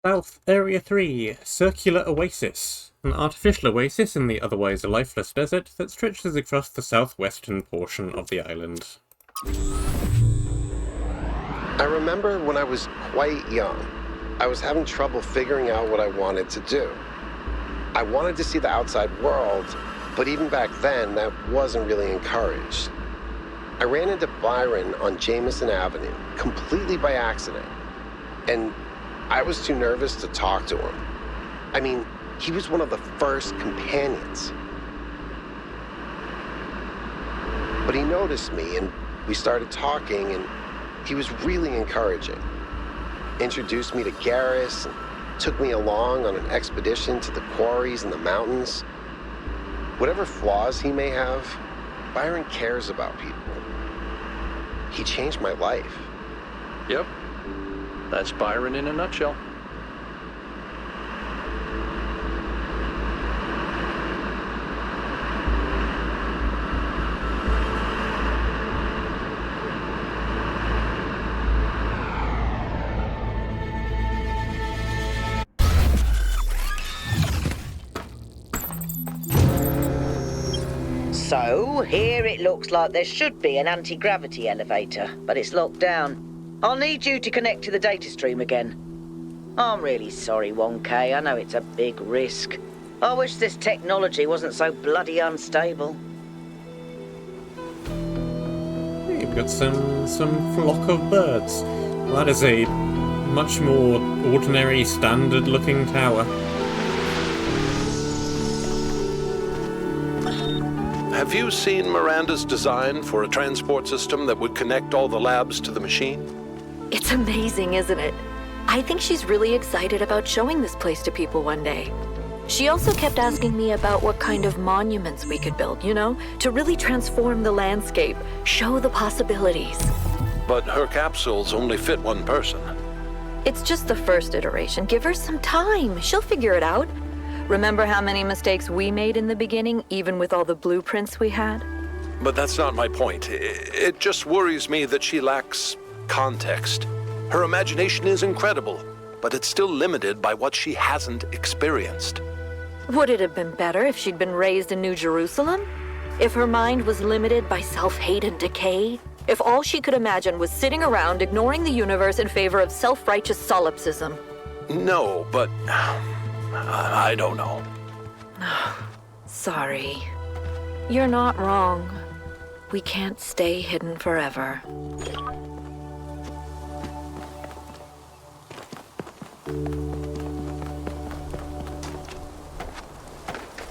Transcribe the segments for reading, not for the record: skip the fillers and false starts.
South Area 3, Circular Oasis. An artificial oasis in the otherwise lifeless desert that stretches across the southwestern portion of the island. I remember when I was quite young, I was having trouble figuring out what I wanted to do. I wanted to see the outside world, but even back then, that wasn't really encouraged. I ran into Byron on Jameson Avenue, completely by accident, and I was too nervous to talk to him. I mean, he was one of the first companions. But he noticed me, and we started talking, and he was really encouraging. Introduced me to Garrus, and took me along on an expedition to the quarries in the mountains. Whatever flaws he may have, Byron cares about people. He changed my life. Yep. That's Byron in a nutshell. So, here it looks like there should be an anti-gravity elevator, but it's locked down. I'll need you to connect to the data stream again. I'm really sorry, 1K. I know it's a big risk. I wish this technology wasn't so bloody unstable. You've got some flock of birds. Well, that is a much more ordinary, standard-looking tower. Have you seen Miranda's design for a transport system that would connect all the labs to the machine? It's amazing, isn't it? I think she's really excited about showing this place to people one day. She also kept asking me about what kind of monuments we could build, you know, to really transform the landscape, show the possibilities. But her capsules only fit one person. It's just the first iteration. Give her some time. She'll figure it out. Remember how many mistakes we made in the beginning, even with all the blueprints we had? But that's not my point. It just worries me that she lacks context. Her imagination is incredible, but it's still limited by what she hasn't experienced. Would it have been better if she'd been raised in New Jerusalem? If her mind was limited by self-hate and decay? If all she could imagine was sitting around ignoring the universe in favor of self-righteous solipsism? No, but I don't know. Sorry. You're not wrong. We can't stay hidden forever.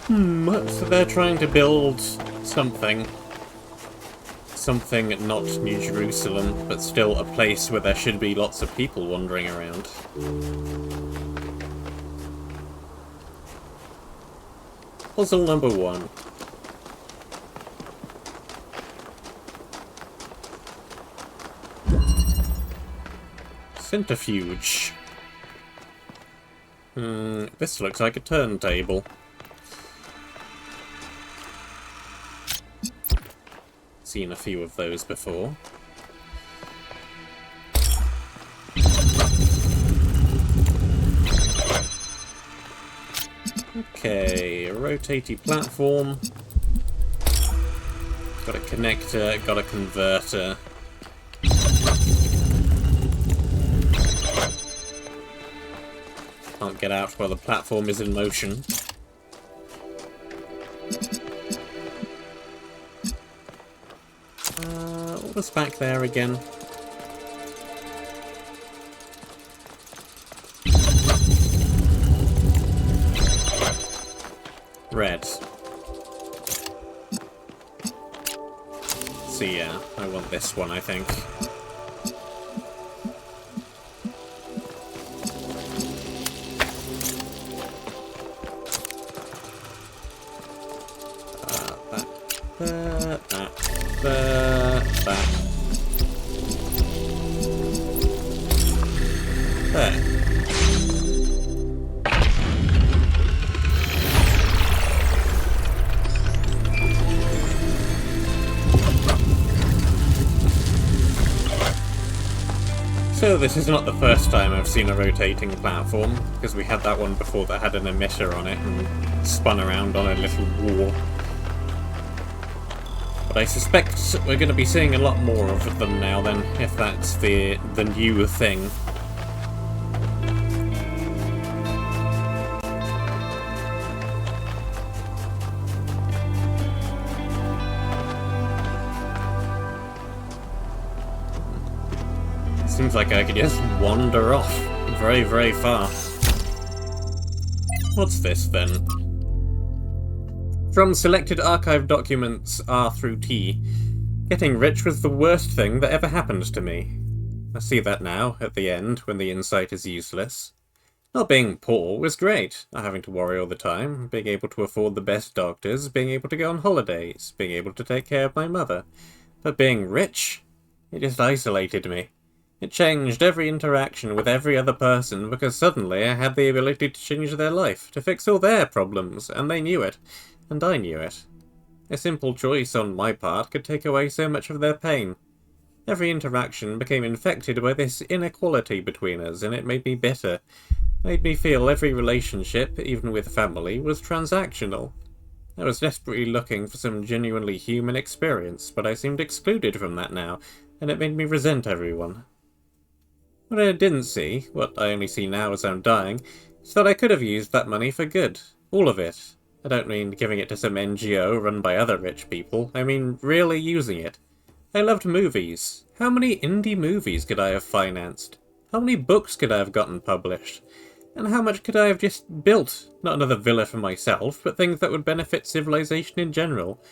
So they're trying to build something. Something not New Jerusalem, but still a place where there should be lots of people wandering around. Puzzle number 1. Centrifuge. This looks like a turntable. Seen a few of those before. Okay, a rotating platform. Got a connector, got a converter. Can't get out while the platform is in motion. What was back there again? Red. So yeah, I want this one, I think. So this is not the first time I've seen a rotating platform, because we had that one before that had an emitter on it and spun around on a little wall. But I suspect we're going to be seeing a lot more of them now then, if that's the new thing. Seems like I could just wander off very, very far. What's this then? From selected archive documents R through T, getting rich was the worst thing that ever happened to me. I see that now, at the end, when the insight is useless. Not being poor was great, not having to worry all the time, being able to afford the best doctors, being able to go on holidays, being able to take care of my mother. But being rich? It just isolated me. It changed every interaction with every other person because suddenly I had the ability to change their life, to fix all their problems, and they knew it, and I knew it. A simple choice on my part could take away so much of their pain. Every interaction became infected by this inequality between us, and it made me bitter. Made me feel every relationship, even with family, was transactional. I was desperately looking for some genuinely human experience, but I seemed excluded from that now, and it made me resent everyone. What I didn't see, what I only see now as I'm dying, is that I could have used that money for good. All of it. I don't mean giving it to some NGO run by other rich people, I mean really using it. I loved movies. How many indie movies could I have financed? How many books could I have gotten published? And how much could I have just built? Not another villa for myself, but things that would benefit civilization in general.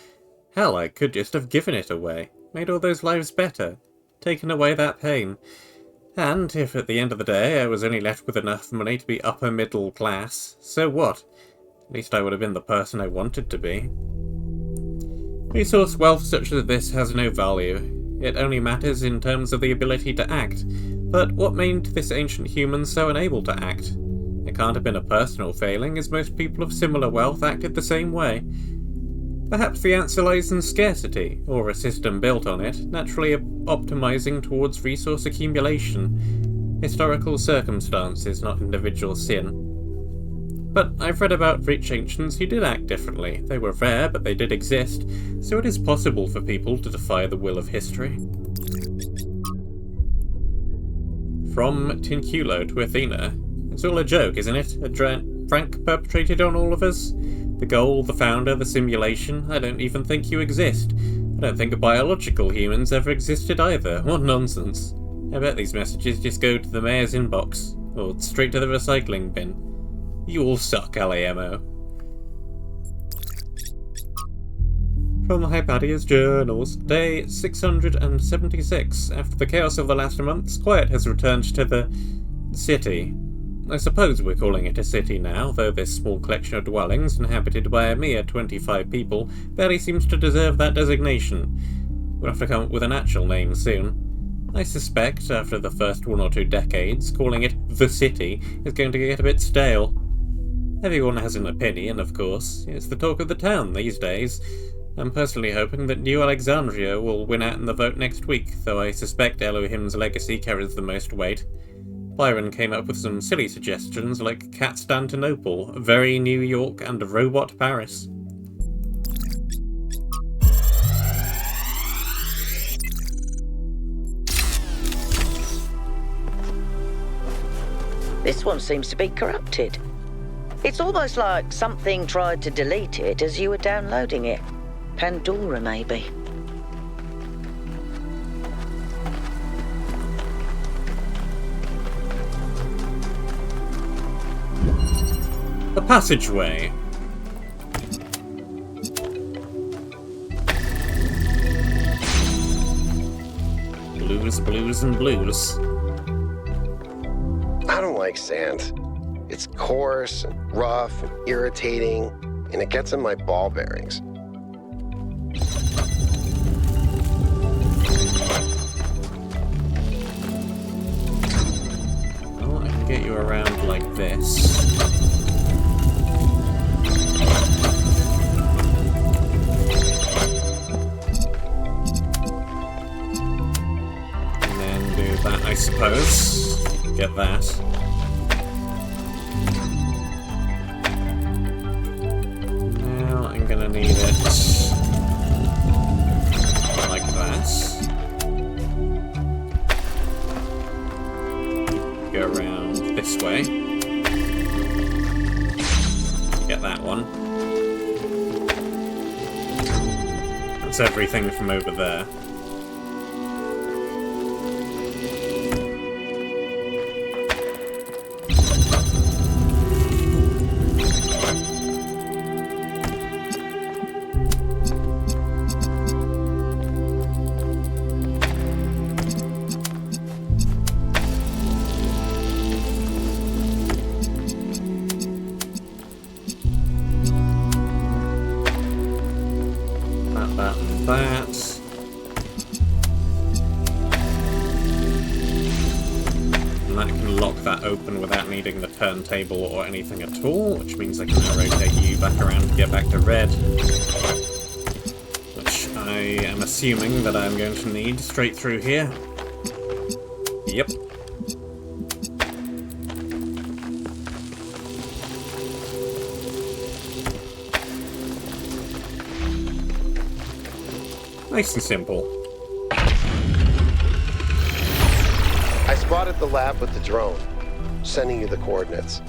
Hell, I could just have given it away. Made all those lives better. Taken away that pain. And if at the end of the day I was only left with enough money to be upper middle class, so what? At least I would have been the person I wanted to be. Resource wealth such as this has no value. It only matters in terms of the ability to act. But what made this ancient human so unable to act? It can't have been a personal failing, as most people of similar wealth acted the same way. Perhaps the answer lies in scarcity, or a system built on it, naturally optimizing towards resource accumulation. Historical circumstances, not individual sin. But I've read about rich ancients who did act differently. They were rare, but they did exist, so it is possible for people to defy the will of history. From Tinculo to Athena. It's all a joke, isn't it? A prank perpetrated on all of us? The goal, the founder, the simulation, I don't even think you exist. I don't think biological humans ever existed either. What nonsense. I bet these messages just go to the mayor's inbox, or straight to the recycling bin. You all suck, LAMO. From Hypatia's journals, day 676. After the chaos of the last months, quiet has returned to the city. I suppose we're calling it a city now, though this small collection of dwellings, inhabited by a mere 25 people, barely seems to deserve that designation. We'll have to come up with an actual name soon. I suspect, after the first 1 or 2 decades, calling it the city is going to get a bit stale. Everyone has an opinion, of course. It's the talk of the town these days. I'm personally hoping that New Alexandria will win out in the vote next week, though I suspect Elohim's legacy carries the most weight. Byron came up with some silly suggestions like Constantinople, Very New York, and Robot Paris. This one seems to be corrupted. It's almost like something tried to delete it as you were downloading it. Pandora, maybe. A passageway. Blues, blues, and blues. I don't like sand. It's coarse and rough and irritating, and it gets in my ball bearings. Well, I can get you around like this. And then do That, I suppose. Get that. Now I'm gonna need it like that. Go around this way. Get that one. That's everything from over there. That. And that can lock that open without needing the turntable or anything at all, which means I can now rotate you back around to get back to red. Which I am assuming that I'm going to need straight through here. Yep. Nice and simple. I spotted the lab with the drone, sending you the coordinates.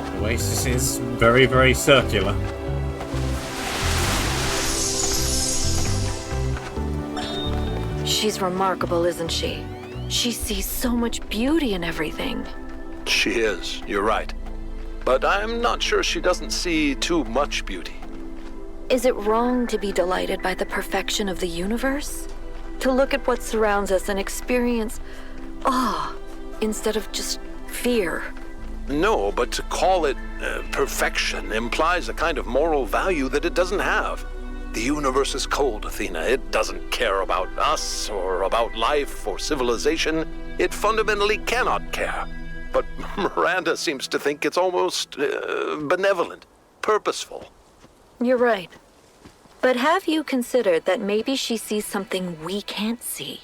The oasis is very, very circular. She's remarkable, isn't she? She sees so much beauty in everything. She is, you're right. But I'm not sure she doesn't see too much beauty. Is it wrong to be delighted by the perfection of the universe? To look at what surrounds us and experience awe instead of just fear? No, but to call it perfection implies a kind of moral value that it doesn't have. The universe is cold, Athena. It doesn't care about us, or about life, or civilization. It fundamentally cannot care. But Miranda seems to think it's almost benevolent, purposeful. You're right. But have you considered that maybe she sees something we can't see?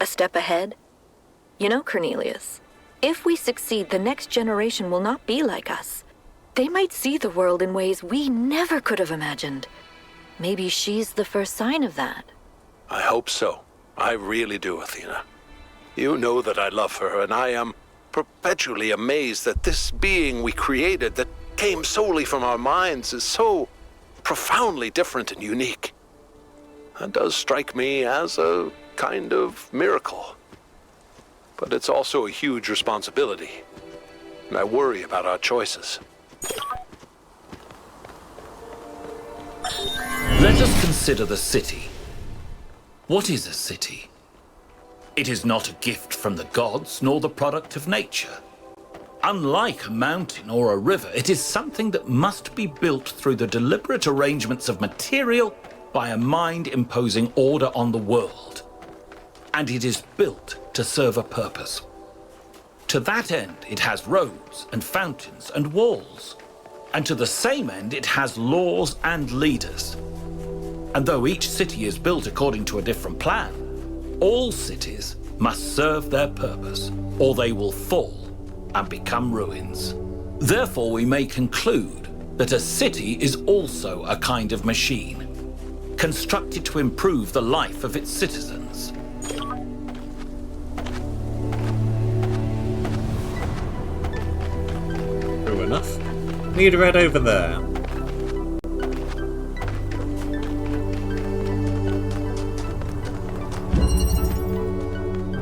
A step ahead? You know, Cornelius, if we succeed, the next generation will not be like us. They might see the world in ways we never could have imagined. Maybe she's the first sign of that. I hope so. I really do, Athena. You know that I love her, and I am perpetually amazed that this being we created that came solely from our minds is so profoundly different and unique. That does strike me as a kind of miracle. But it's also a huge responsibility, and I worry about our choices. Let us consider the city. What is a city? It is not a gift from the gods, nor the product of nature. Unlike a mountain or a river, it is something that must be built through the deliberate arrangements of material by a mind imposing order on the world. And it is built to serve a purpose. To that end, it has roads and fountains and walls. And to the same end, it has laws and leaders. And though each city is built according to a different plan, all cities must serve their purpose, or they will fall and become ruins. Therefore, we may conclude that a city is also a kind of machine, constructed to improve the life of its citizens. True enough. Need a red over there.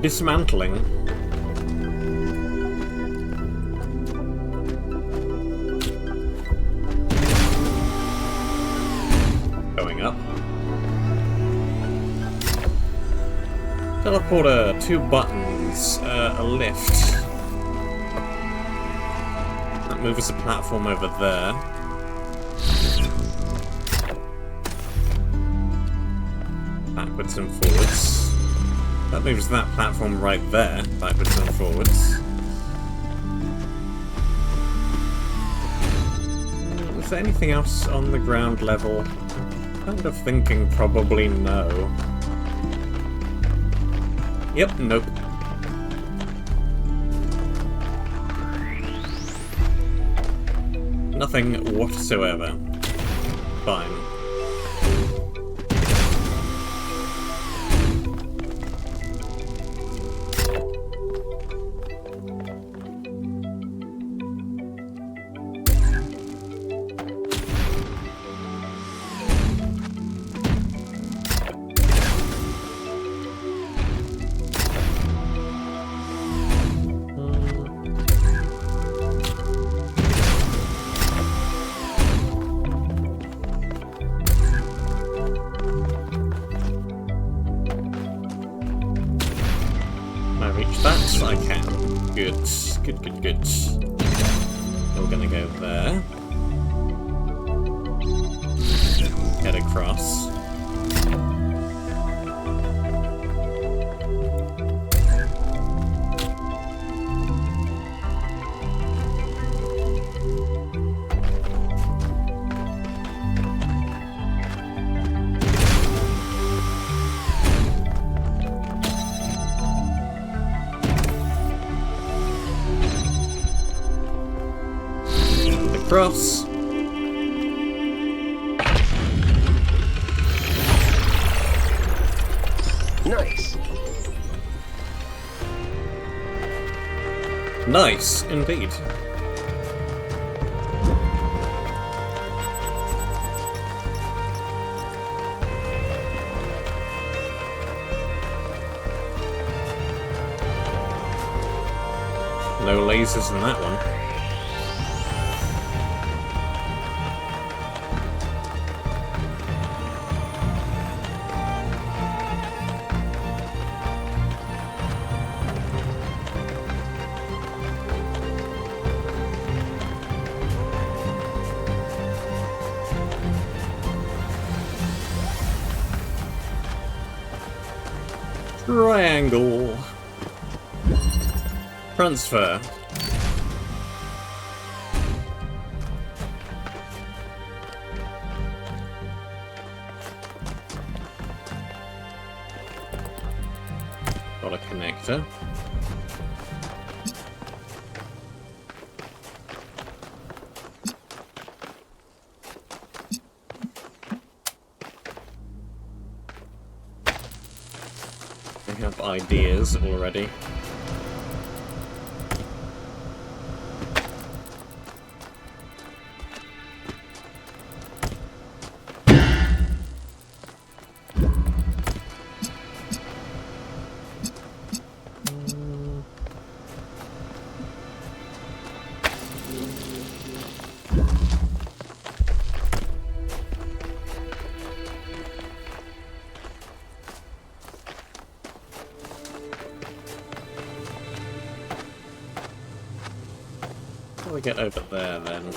Dismantling. Going up. Teleporter, 2 buttons, a lift. That moves a platform over there. Backwards and forwards. That moves that platform right there, backwards and forwards. Is there anything else on the ground level? Kind of thinking probably no. Yep, nope. Nothing whatsoever. Fine. That I can. Good. Good, good, good. We're gonna go there. Head across. Across. Nice. Nice, indeed. No lasers in that one. Triangle. Transfer. Got a connector. I have ideas already. How do we get over there then?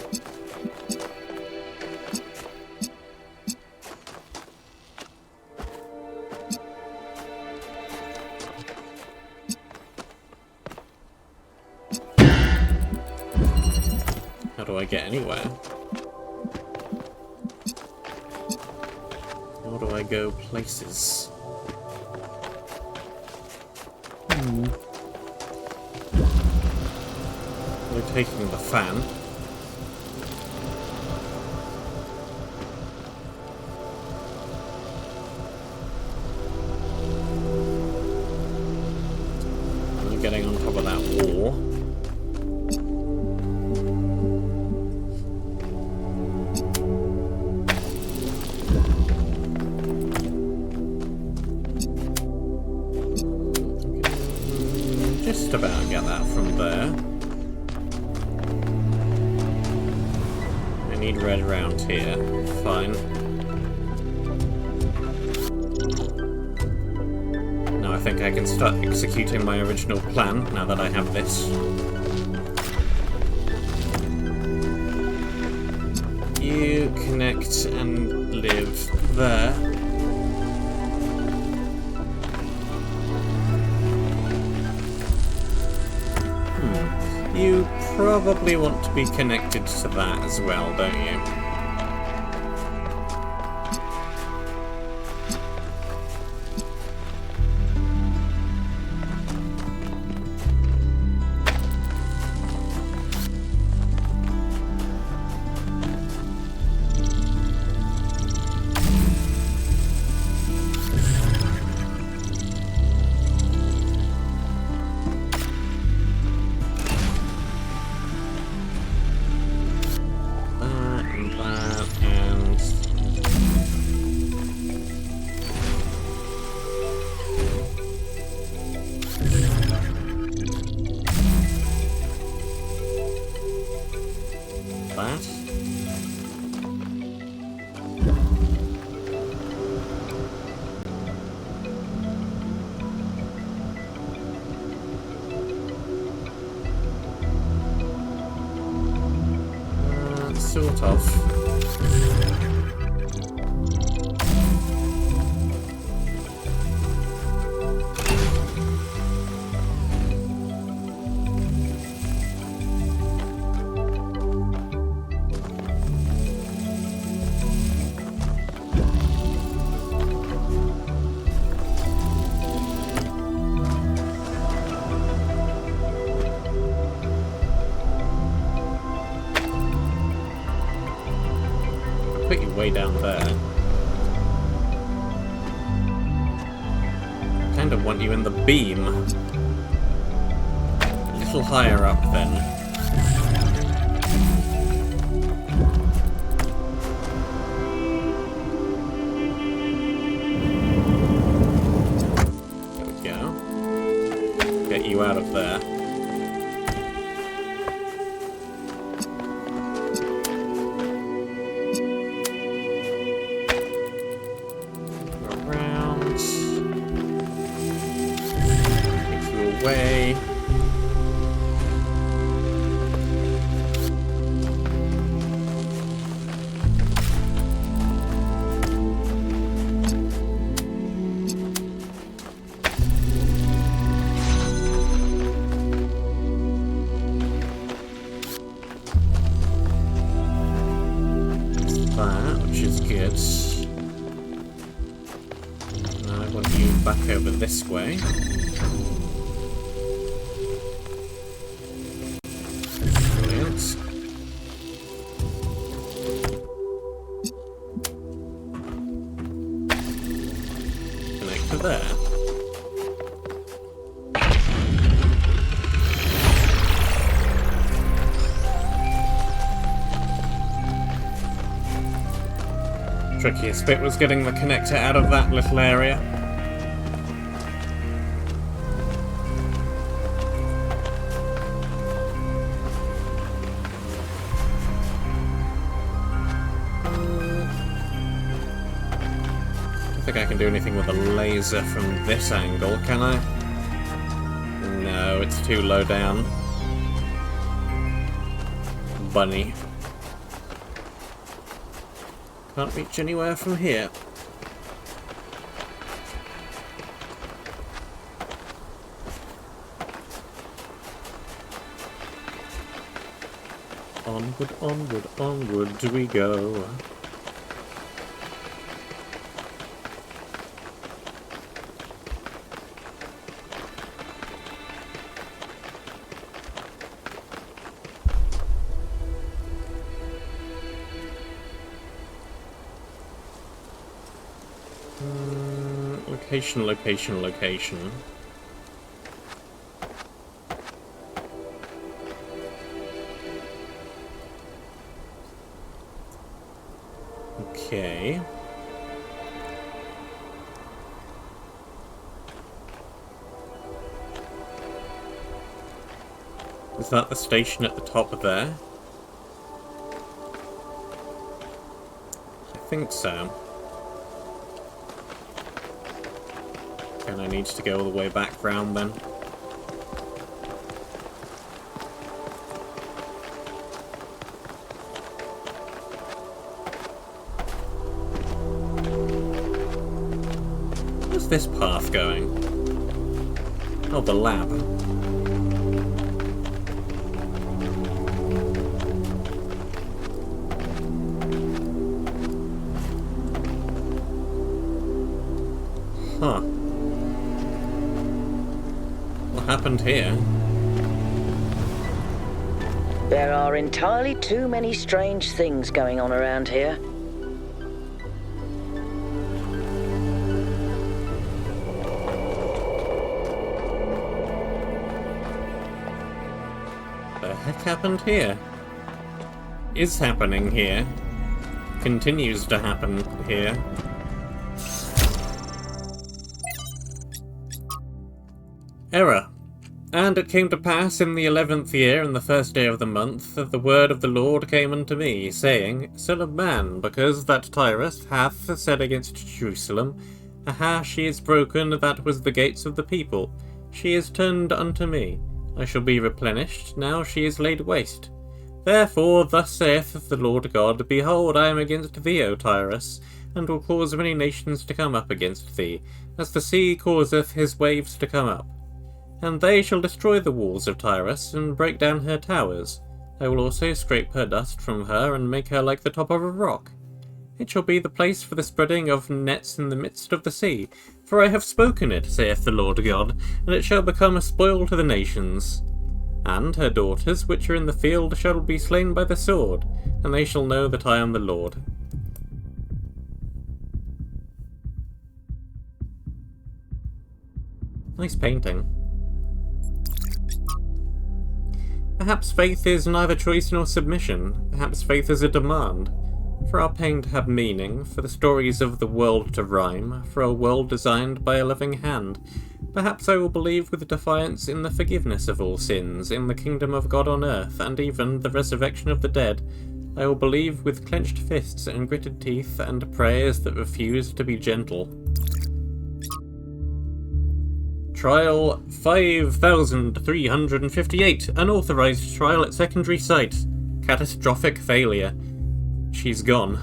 How do I get anywhere? How do I go places? We're taking the fan. We're getting on top of that wall. Just about get that from there. I need red around here. Fine. Now I think I can start executing my original plan now that I have this. You connect and live there. You probably want to be connected to that as well, don't you? Sort of. Put you way down there. Kind of want you in the beam. A little higher up then. There we go. Get you out of there. Way. That, which is good. Now I want you back over this way. There. Trickiest bit was getting the connector out of that little area. I can do anything with a laser from this angle, can I? No, it's too low down. Bunny. Can't reach anywhere from here. Onward, onward, onward do we go. Location, location, location. Okay. Is that the station at the top of there? I think so. And I need to go all the way back round then. Where's this path going? Oh, the lab. happened here? There are entirely too many strange things going on around here. The heck happened here? Is happening here. Continues to happen here. Error. And it came to pass in the 11th year, in the first day of the month, that the word of the Lord came unto me, saying, Son of man, because that Tyrus hath said against Jerusalem, Aha, she is broken, that was the gates of the people. She is turned unto me. I shall be replenished, now she is laid waste. Therefore, thus saith the Lord God, Behold, I am against thee, O Tyrus, and will cause many nations to come up against thee, as the sea causeth his waves to come up. And they shall destroy the walls of Tyrus, and break down her towers. I will also scrape her dust from her, and make her like the top of a rock. It shall be the place for the spreading of nets in the midst of the sea. For I have spoken it, saith the Lord God, and it shall become a spoil to the nations. And her daughters which are in the field shall be slain by the sword, and they shall know that I am the Lord. Nice painting. Perhaps faith is neither choice nor submission. Perhaps faith is a demand. For our pain to have meaning, for the stories of the world to rhyme, for a world designed by a loving hand. Perhaps I will believe with defiance in the forgiveness of all sins, in the kingdom of God on earth, and even the resurrection of the dead. I will believe with clenched fists and gritted teeth, and prayers that refuse to be gentle. Trial 5358. Unauthorized trial at secondary site. Catastrophic failure. She's gone.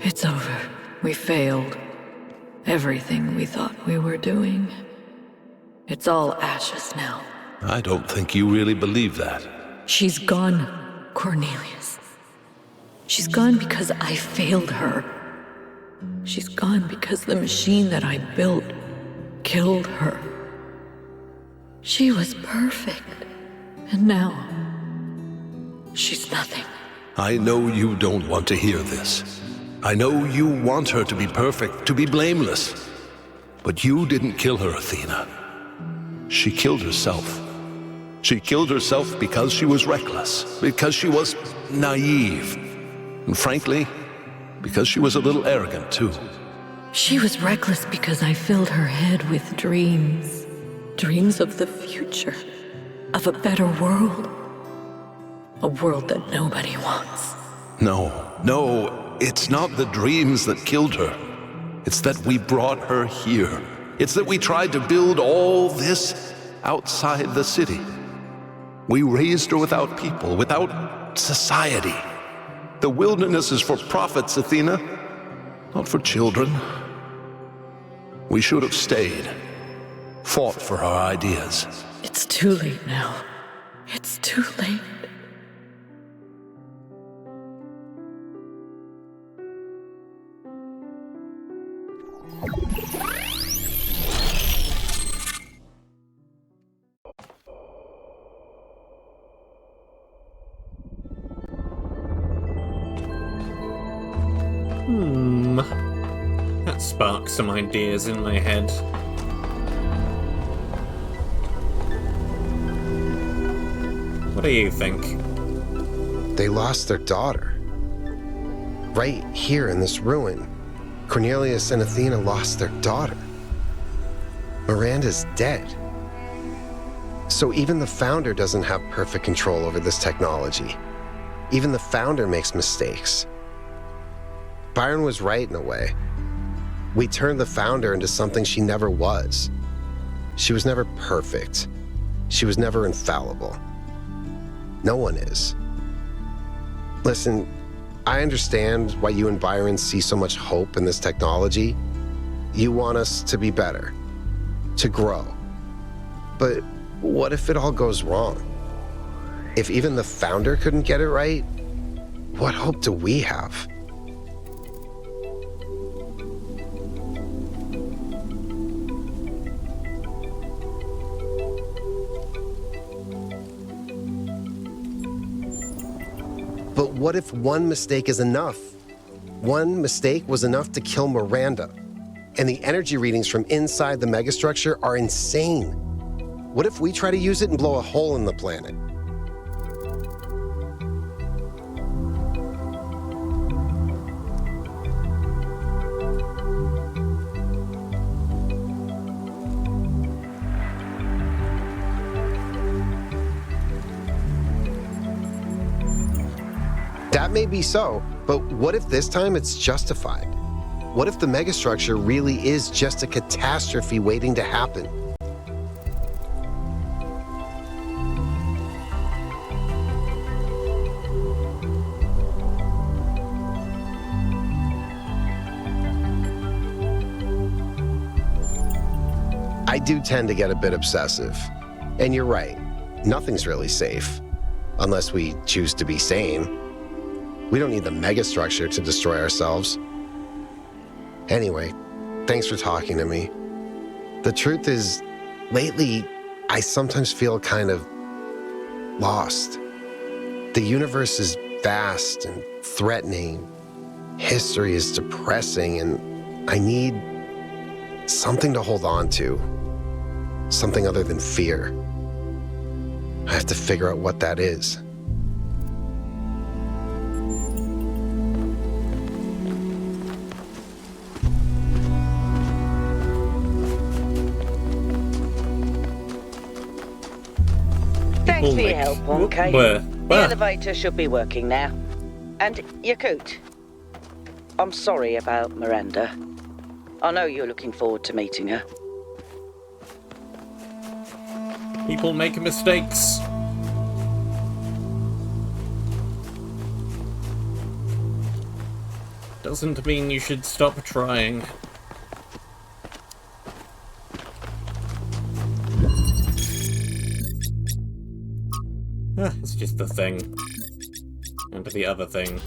It's over. We failed. Everything we thought we were doing. It's all ashes now. I don't think you really believe that. She's gone, Cornelius. She's gone because I failed her. She's gone because the machine that I built killed her. She was perfect. And now, she's nothing. I know you don't want to hear this. I know you want her to be perfect, to be blameless. But you didn't kill her, Athena. She killed herself. She killed herself because she was reckless, because she was naive, and frankly, because she was a little arrogant too. She was reckless because I filled her head with dreams. Dreams of the future, of a better world. A world that nobody wants. No, it's not the dreams that killed her. It's that we brought her here. It's that we tried to build all this outside the city. We raised her without people, without society. The wilderness is for prophets, Athena, not for children. We should have stayed, fought for our ideas. It's too late now. It's too late. That sparked some ideas in my head. What do you think? They lost their daughter. Right here in this ruin, Cornelius and Athena lost their daughter. Miranda's dead. So even the founder doesn't have perfect control over this technology. Even the founder makes mistakes. Byron was right in a way. We turned the founder into something she never was. She was never perfect. She was never infallible. No one is. Listen, I understand why you and Byron see so much hope in this technology. You want us to be better, to grow. But What if it all goes wrong? If even the founder couldn't get it right, what hope do we have? But what if one mistake is enough? One mistake was enough to kill Miranda. And the energy readings from inside the megastructure are insane. What if we try to use it and blow a hole in the planet? That may be so, but what if this time it's justified? What if the megastructure really is just a catastrophe waiting to happen? I do tend to get a bit obsessive. And you're right, nothing's really safe. Unless we choose to be sane. We don't need the megastructure to destroy ourselves. Anyway, thanks for talking to me. The truth is, lately, I sometimes feel kind of lost. The universe is vast and threatening. History is depressing, and I need something to hold on to. Something other than fear. I have to figure out what that is. Thanks for your help, Wonka. Where? The elevator should be working now. And Yakut, I'm sorry about Miranda. I know you're looking forward to meeting her. People make mistakes. Doesn't mean you should stop trying. It's just the thing. And the other thing.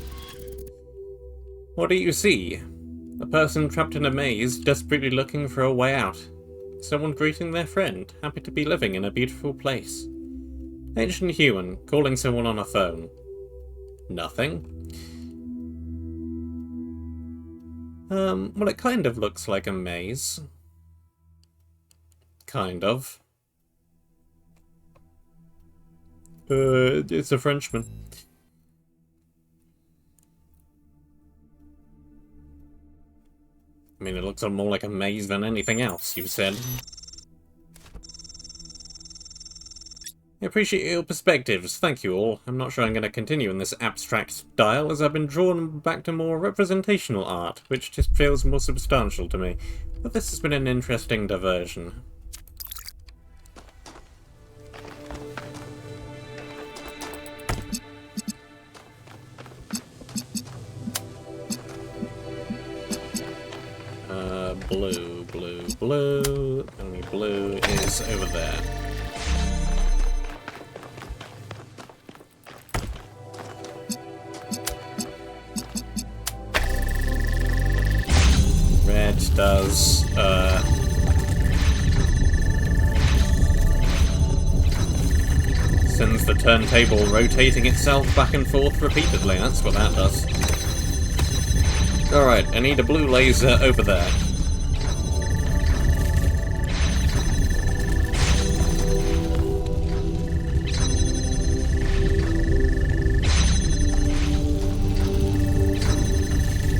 What do you see? A person trapped in a maze, desperately looking for a way out. Someone greeting their friend, happy to be living in a beautiful place. Ancient human, calling someone on a phone. Nothing. Well, it kind of looks like a maze. Kind of. It's a Frenchman. I mean, it looks more like a maze than anything else, you said. I appreciate your perspectives, thank you all. I'm not sure I'm going to continue in this abstract style, as I've been drawn back to more representational art, which just feels more substantial to me. But this has been an interesting diversion. Blue, blue, blue. Only blue is over there. Red does, sends the turntable rotating itself back and forth repeatedly. That's what that does. Alright, I need a blue laser over there.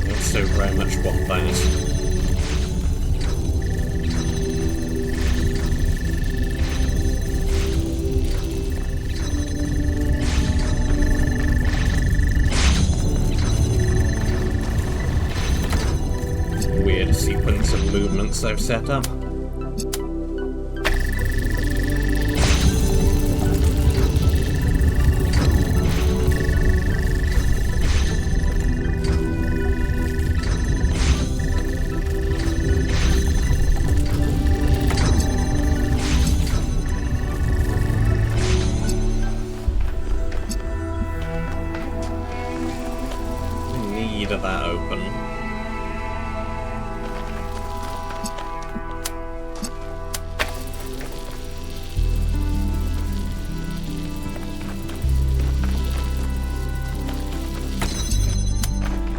I so very much want that. Weird sequence of movements I've set up.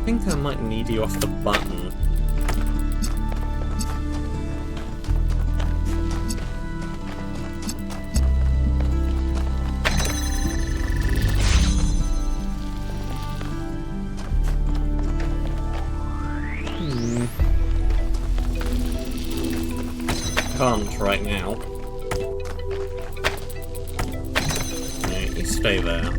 think I might need you off the button. Can't right now. No, you stay there.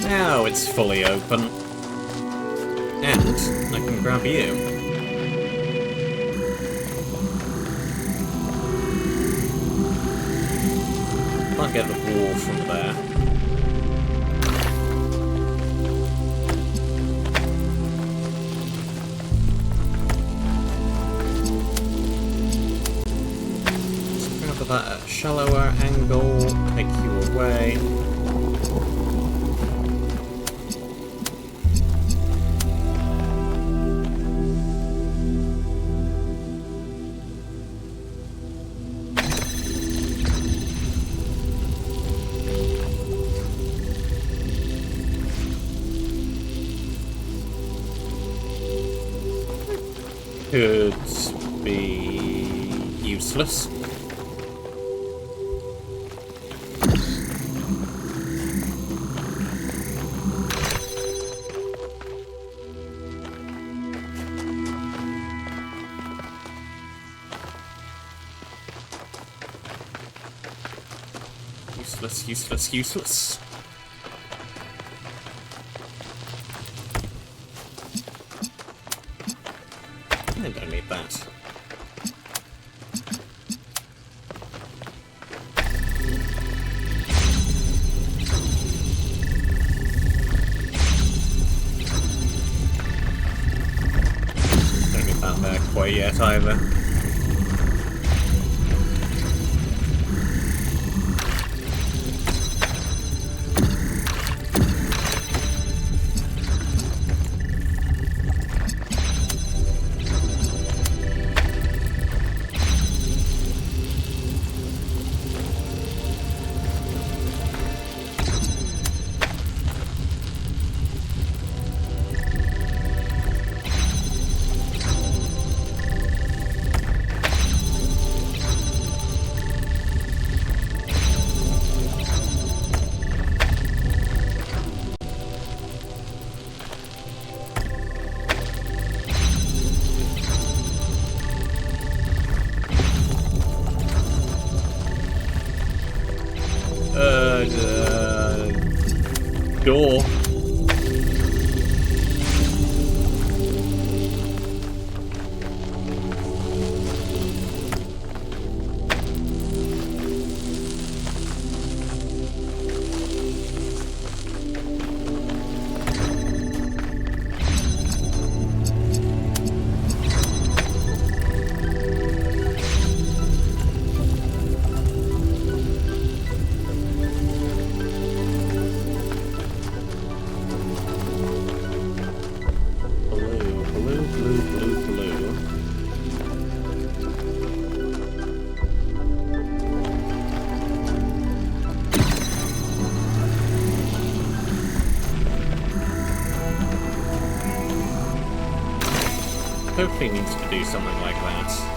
Now it's fully open. And I can grab you. Can't get the wall from there. Let's grab that at a shallower angle, take you away. Could be useless. Useless, useless, useless. I don't need that. Don't need that there quite yet either. Door. totally needs to do something like that.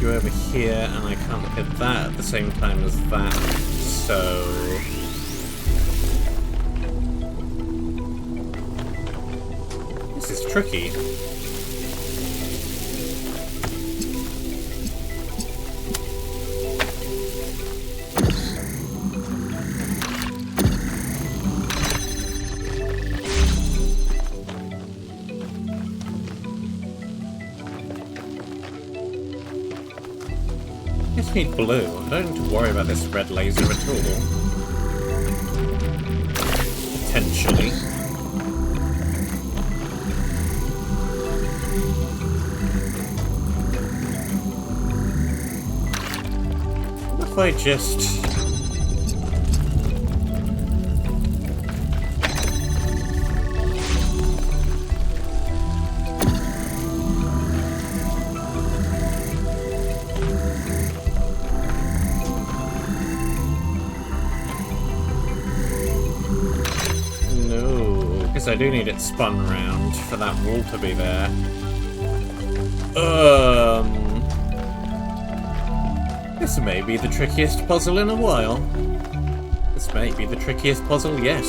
Over here, and I can't look at that at the same time as that, so... This is tricky. I just need blue. I don't need to worry about this red laser at all. Potentially. What if I just... I do need it spun round for that wall to be there. This may be the trickiest puzzle in a while. This may be the trickiest puzzle yet.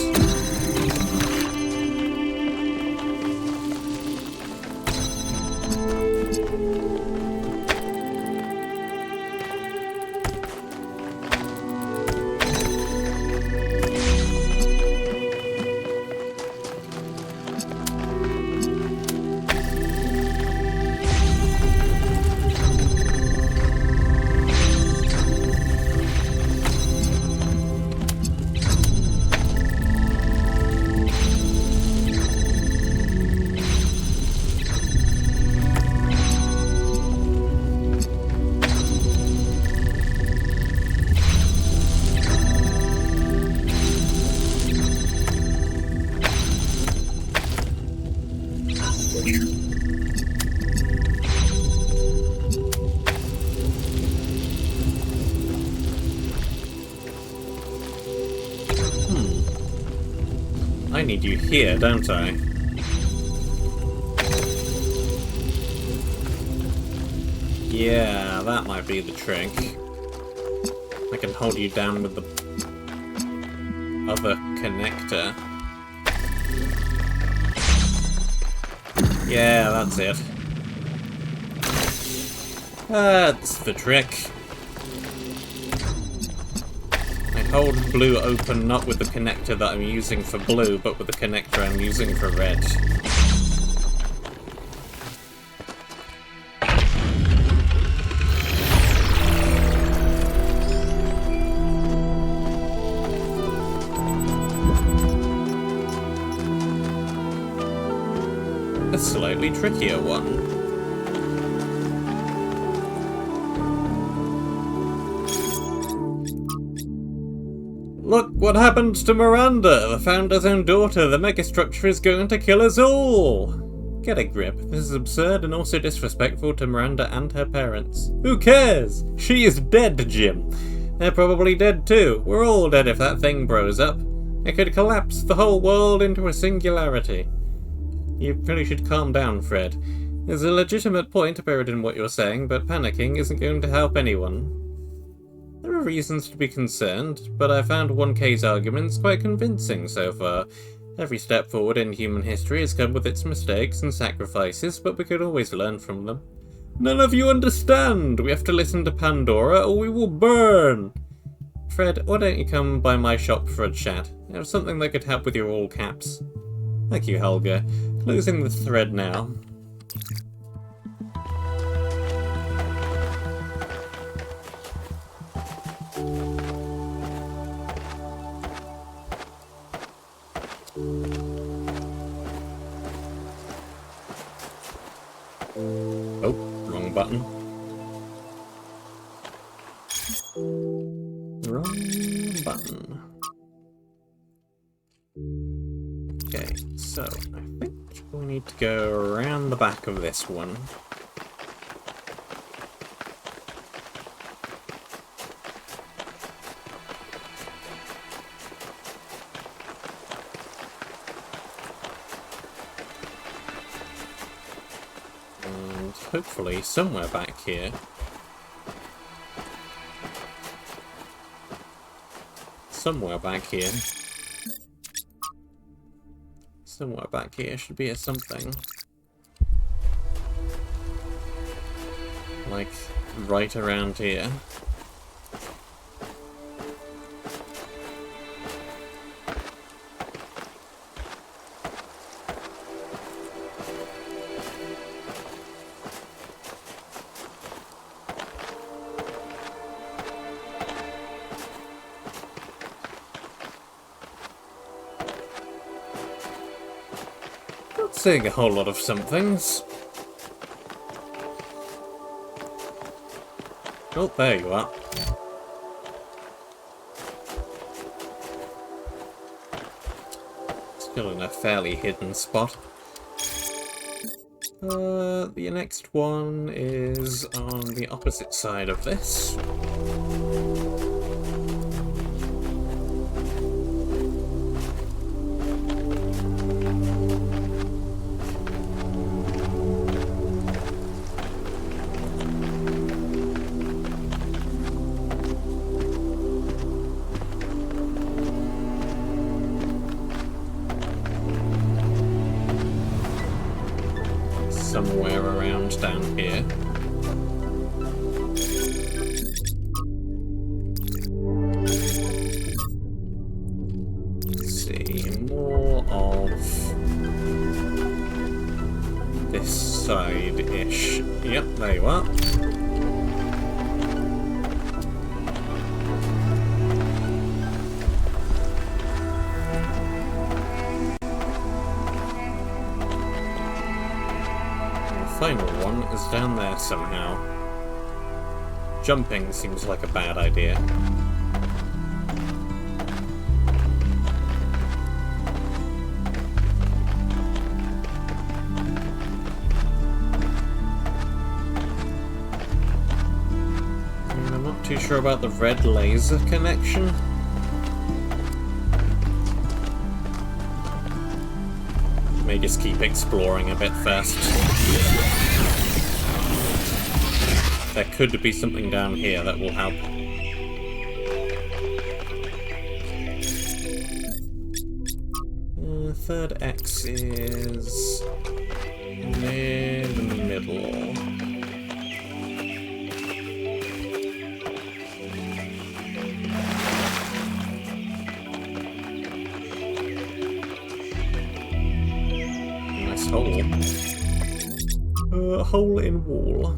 I need you here, don't I? Yeah, that might be the trick. I can hold you down with the other connector. Yeah, that's it. That's the trick. I hold blue open not with the connector that I'm using for blue, but with the connector I'm using for red. A slightly trickier one. Look what happens to Miranda, the Founder's own daughter. The megastructure is going to kill us all. Get a grip. This is absurd and also disrespectful to Miranda and her parents. Who cares? She is dead, Jim. They're probably dead too. We're all dead if that thing blows up. It could collapse the whole world into a singularity. You really should calm down, Fred. There's a legitimate point buried in what you're saying, but panicking isn't going to help anyone. There are reasons to be concerned, but I found 1K's arguments quite convincing so far. Every step forward in human history has come with its mistakes and sacrifices, but we could always learn from them. None of you understand! We have to listen to Pandora or we will burn! Fred, why don't you come by my shop for a chat? I have something that could help with your all caps. Thank you, Helga. Closing the thread now. Oh, wrong button. Wrong button. Okay, so I think we need to go around the back of this one. And hopefully somewhere back here. Somewhere back here. Somewhere back here should be a something. Like, right around here. Seeing a whole lot of somethings. Oh, there you are. Still in a fairly hidden spot. The next one is on the opposite side of this. Somewhere around down here. Let's see, more of this side-ish. Yep, there you are. Final one is down there somehow. Jumping seems like a bad idea. And I'm not too sure about the red laser connection. May just keep exploring a bit first. There could be something down here that will help. Third X is near the middle. Nice hole. Hole in wall.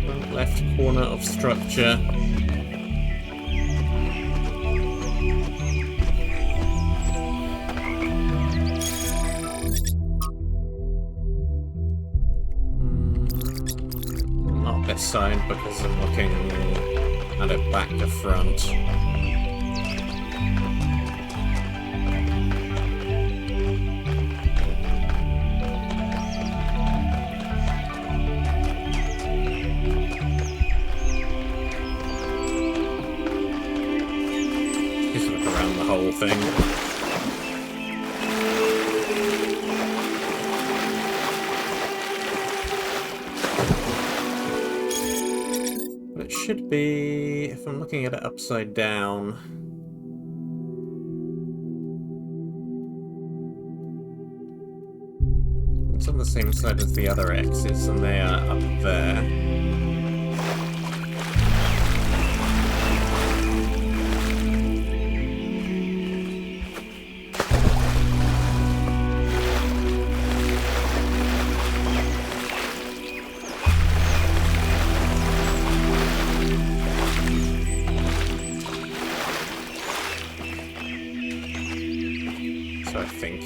Front left corner of structure. Not this side because I'm looking at it back to front. Whole thing. It should be, if I'm looking at it upside down, it's on the same side as the other X's, and they are up there.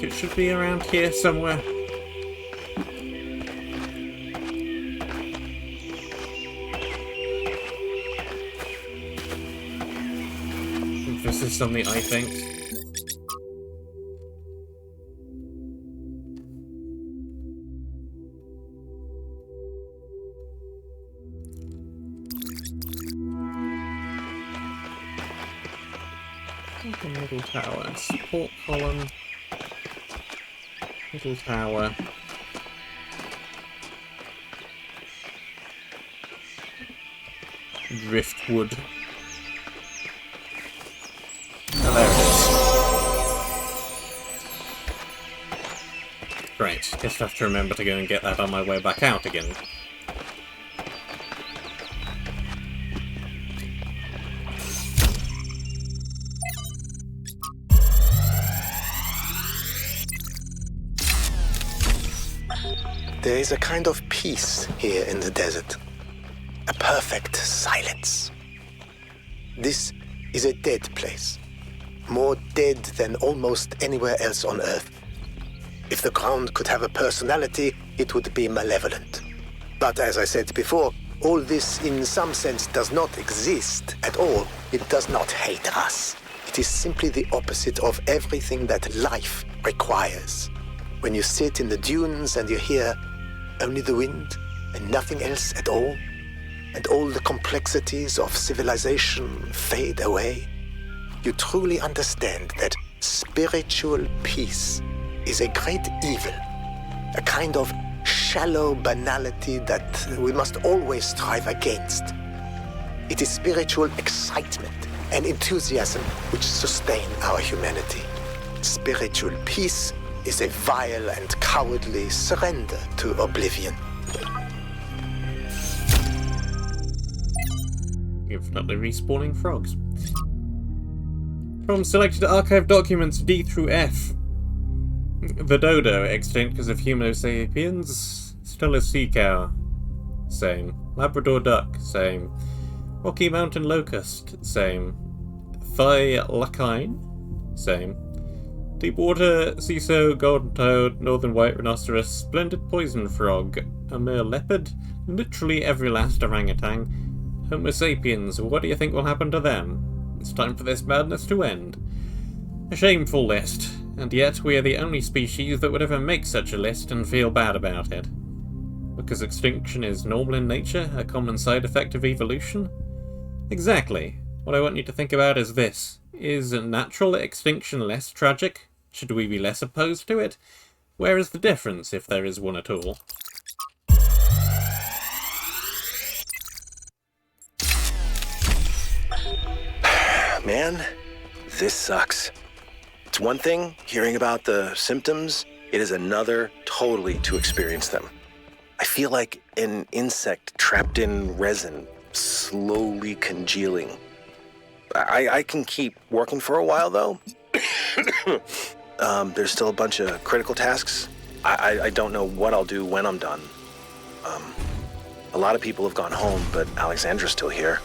think it should be around here somewhere. This is something I think. Middle tower. Support column. Middle tower. Driftwood. Oh, there it is. Great. Just have to remember to go and get that on my way back out again. There is a kind of peace here in the desert. A perfect silence. This is a dead place. More dead than almost anywhere else on Earth. If the ground could have a personality, it would be malevolent. But as I said before, all this in some sense does not exist at all. It does not hate us. It is simply the opposite of everything that life requires. When you sit in the dunes and you hear only the wind and nothing else at all, and all the complexities of civilization fade away, you truly understand that spiritual peace is a great evil, a kind of shallow banality that we must always strive against. It is spiritual excitement and enthusiasm which sustain our humanity. Spiritual peace is a vile and cowardly surrender to oblivion. Infinitely respawning frogs. From selected archive documents D through F. The dodo, extinct because of Homo sapiens. Still a sea cow. Same. Labrador duck. Same. Rocky Mountain locust. Same. Thylacine. Same. Deepwater Ciso, golden toad, northern white rhinoceros, splendid poison frog, a mere leopard, literally every last orangutan. Homo sapiens, what do you think will happen to them? It's time for this madness to end. A shameful list, and yet we are the only species that would ever make such a list and feel bad about it. Because extinction is normal in nature, a common side effect of evolution? Exactly. What I want you to think about is this. Is natural extinction less tragic? Should we be less opposed to it? Where is the difference, if there is one at all? Man, this sucks. It's one thing hearing about the symptoms, it is another totally to experience them. I feel like an insect trapped in resin, slowly congealing. I can keep working for a while, though. There's still a bunch of critical tasks. I don't know what I'll do when I'm done. A lot of people have gone home, but Alexandra's still here.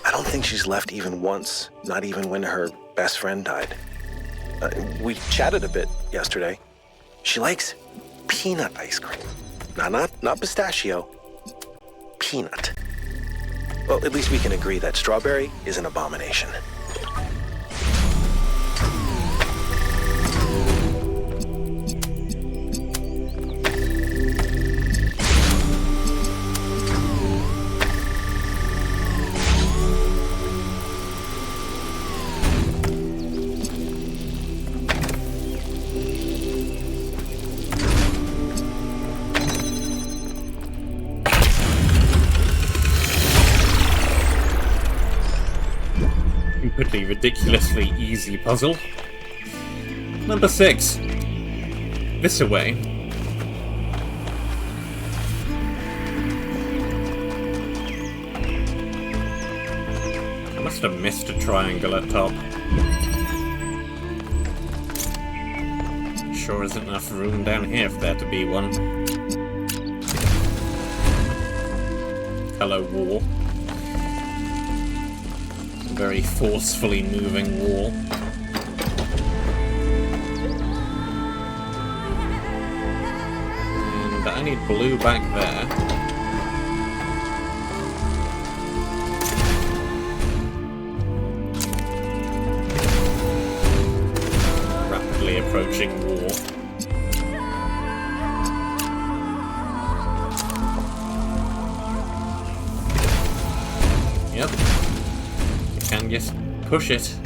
I don't think she's left even once, not even when her best friend died. We chatted a bit yesterday. She likes peanut ice cream. Not pistachio. Peanut. Well, at least we can agree that strawberry is an abomination. Stupidly, ridiculously easy puzzle. Number 6. This away. I must have missed a triangle at top. Sure isn't enough room down here for there to be one. Hello, wall. Very forcefully moving wall. I need blue back there. Rapidly approaching war. Yep. You can just push it.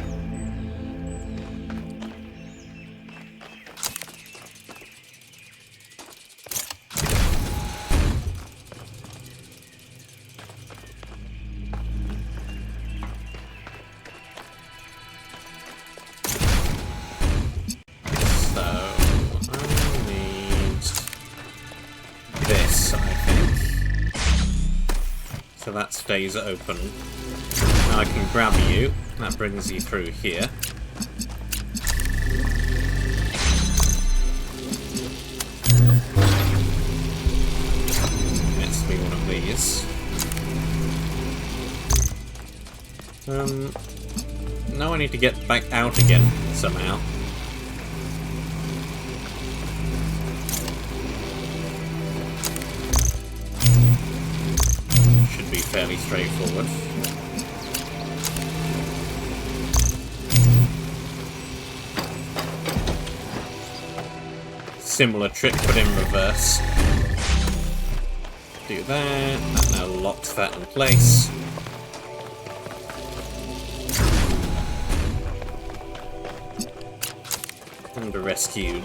So that stays open. Now I can grab you. That brings you through here. Let's be one of these. Now I need to get back out again somehow. Should be fairly straightforward. Similar trick, but in reverse. Do that. That now locks that in place. And rescued.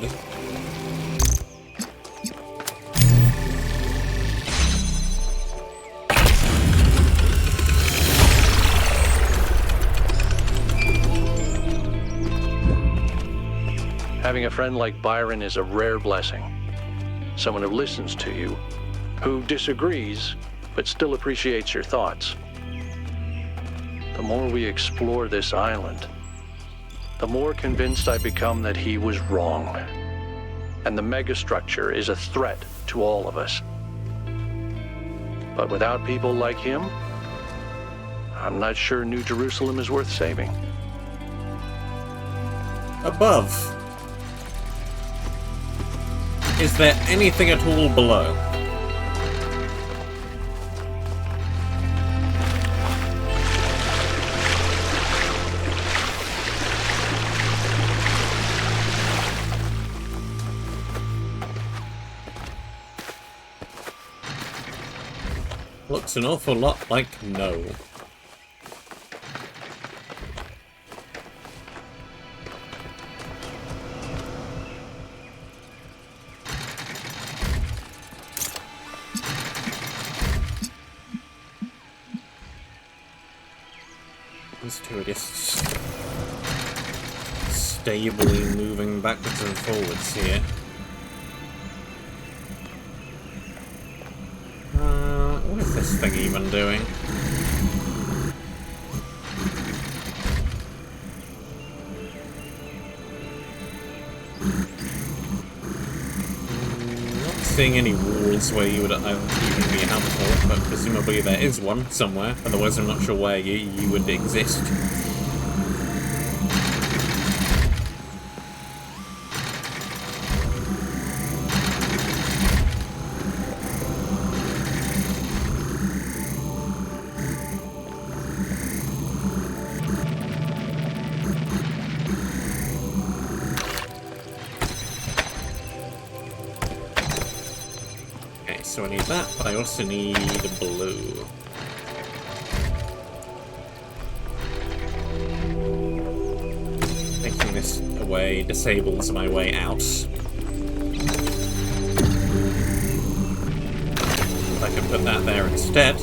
Having a friend like Byron is a rare blessing. Someone who listens to you, who disagrees, but still appreciates your thoughts. The more we explore this island, the more convinced I become that he was wrong. And the megastructure is a threat to all of us. But without people like him, I'm not sure New Jerusalem is worth saving. Above. Is there anything at all below? Looks an awful lot like no. These two are just stably moving backwards and forwards here. What is this thing even doing? Not seeing any walls where you would even be helpful, but presumably there is one somewhere. Otherwise, I'm not sure where you would exist. So I need that, but I also need blue. Taking this away disables my way out. I can put that there instead.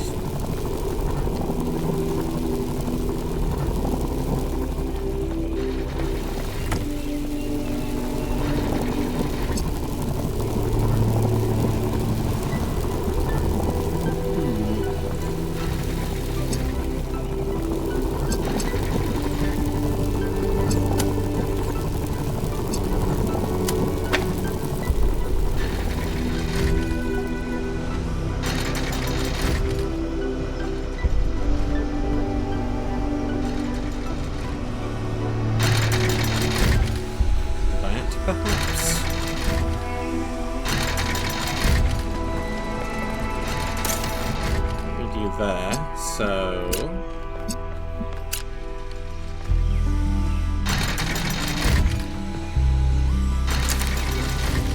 there, so...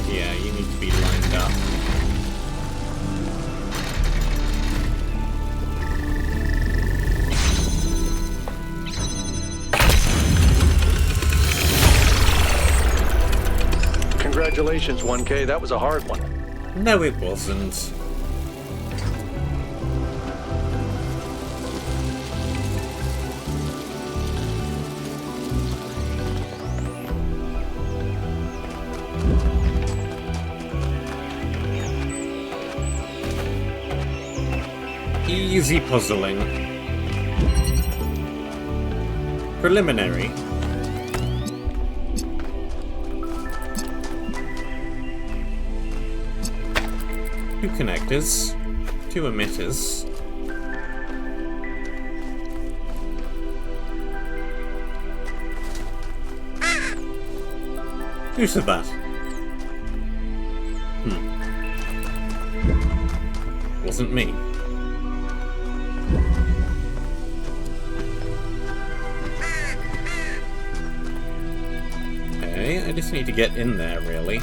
yeah, you need to be lined up. Congratulations, 1K. That was a hard one. No, it wasn't. Easy puzzling. Preliminary. Two connectors, two emitters. Who said that? Wasn't me. Okay, I just need to get in there, really.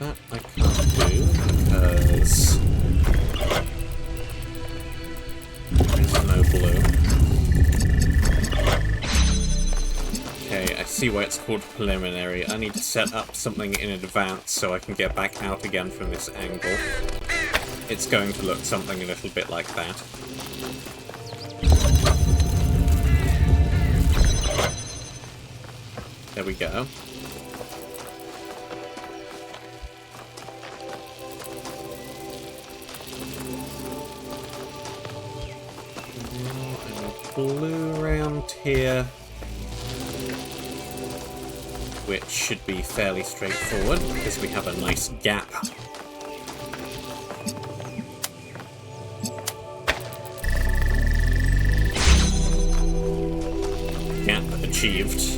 That I can't do because there's no blue. Okay, I see why it's called preliminary. I need to set up something in advance so I can get back out again from this angle. It's going to look something a little bit like that. There we go. Blue around here, which should be fairly straightforward because we have a nice gap. Gap achieved.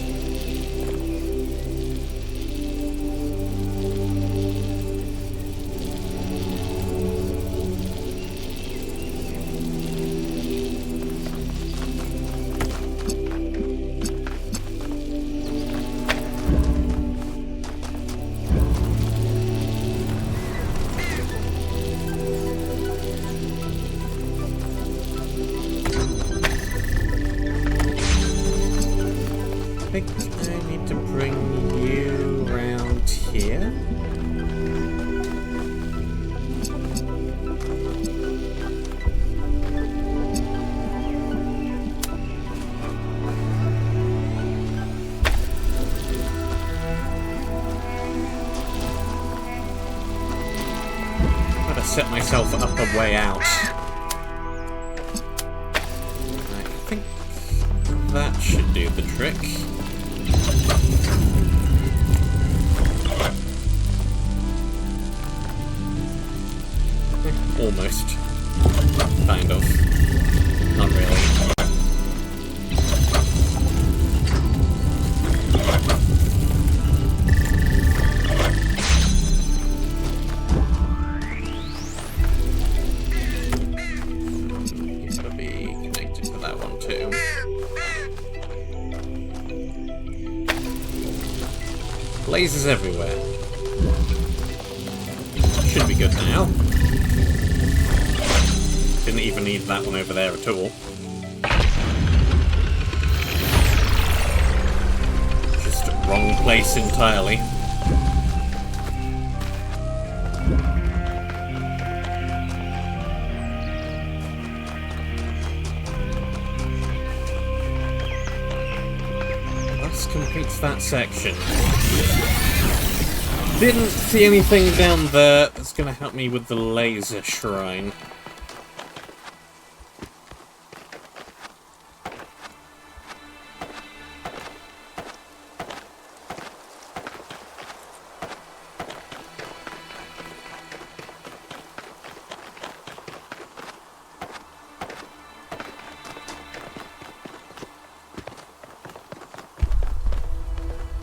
I think I need to bring you around here. Gotta set myself up a way out. I think that should do the trick. Almost. Kind of. Not really. You gotta be connected to that one too. Lasers everywhere. Should be good now. Didn't even need that one over there at all. Just wrong place entirely. This completes that section. Didn't see anything down there that's going to help me with the laser shrine.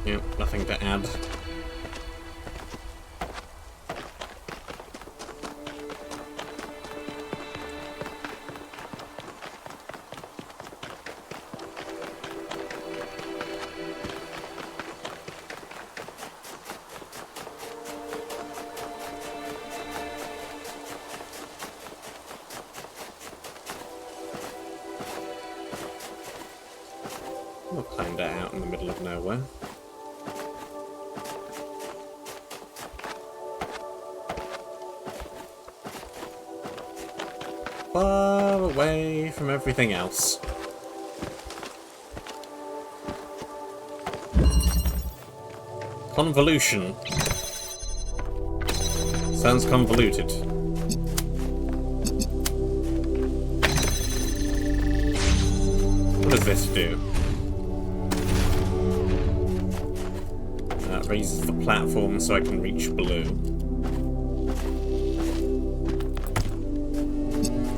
Yep, nothing to add. We're kinda out in the middle of nowhere. Far away from everything else. Convolution. Sounds convoluted. What does this do? Raises the platform so I can reach blue.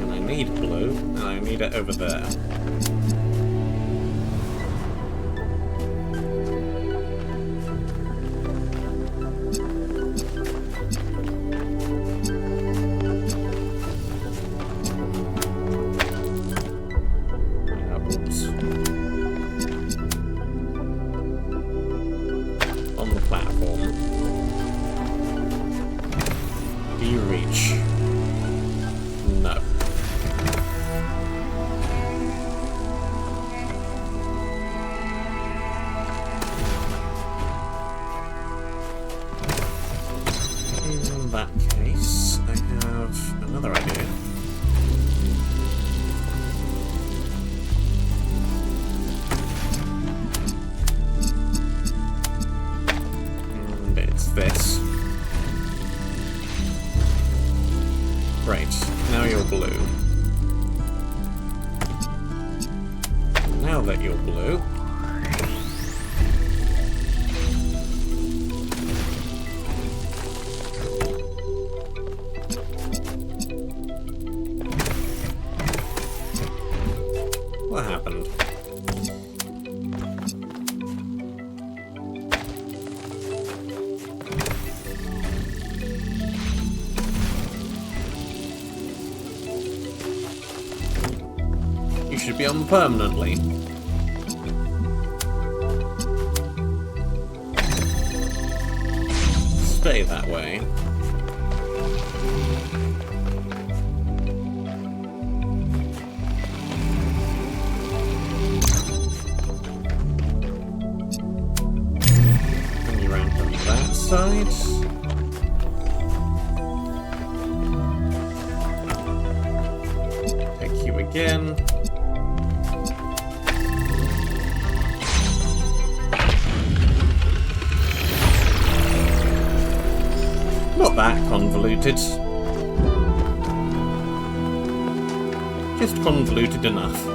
And I need blue, and I need it over there. In that case, I have another idea. And it's this. Great, now you're blue. Now that you're blue, what happened? You should be on permanently. Stay that way. Side. Take you again. Not that convoluted. Just convoluted enough.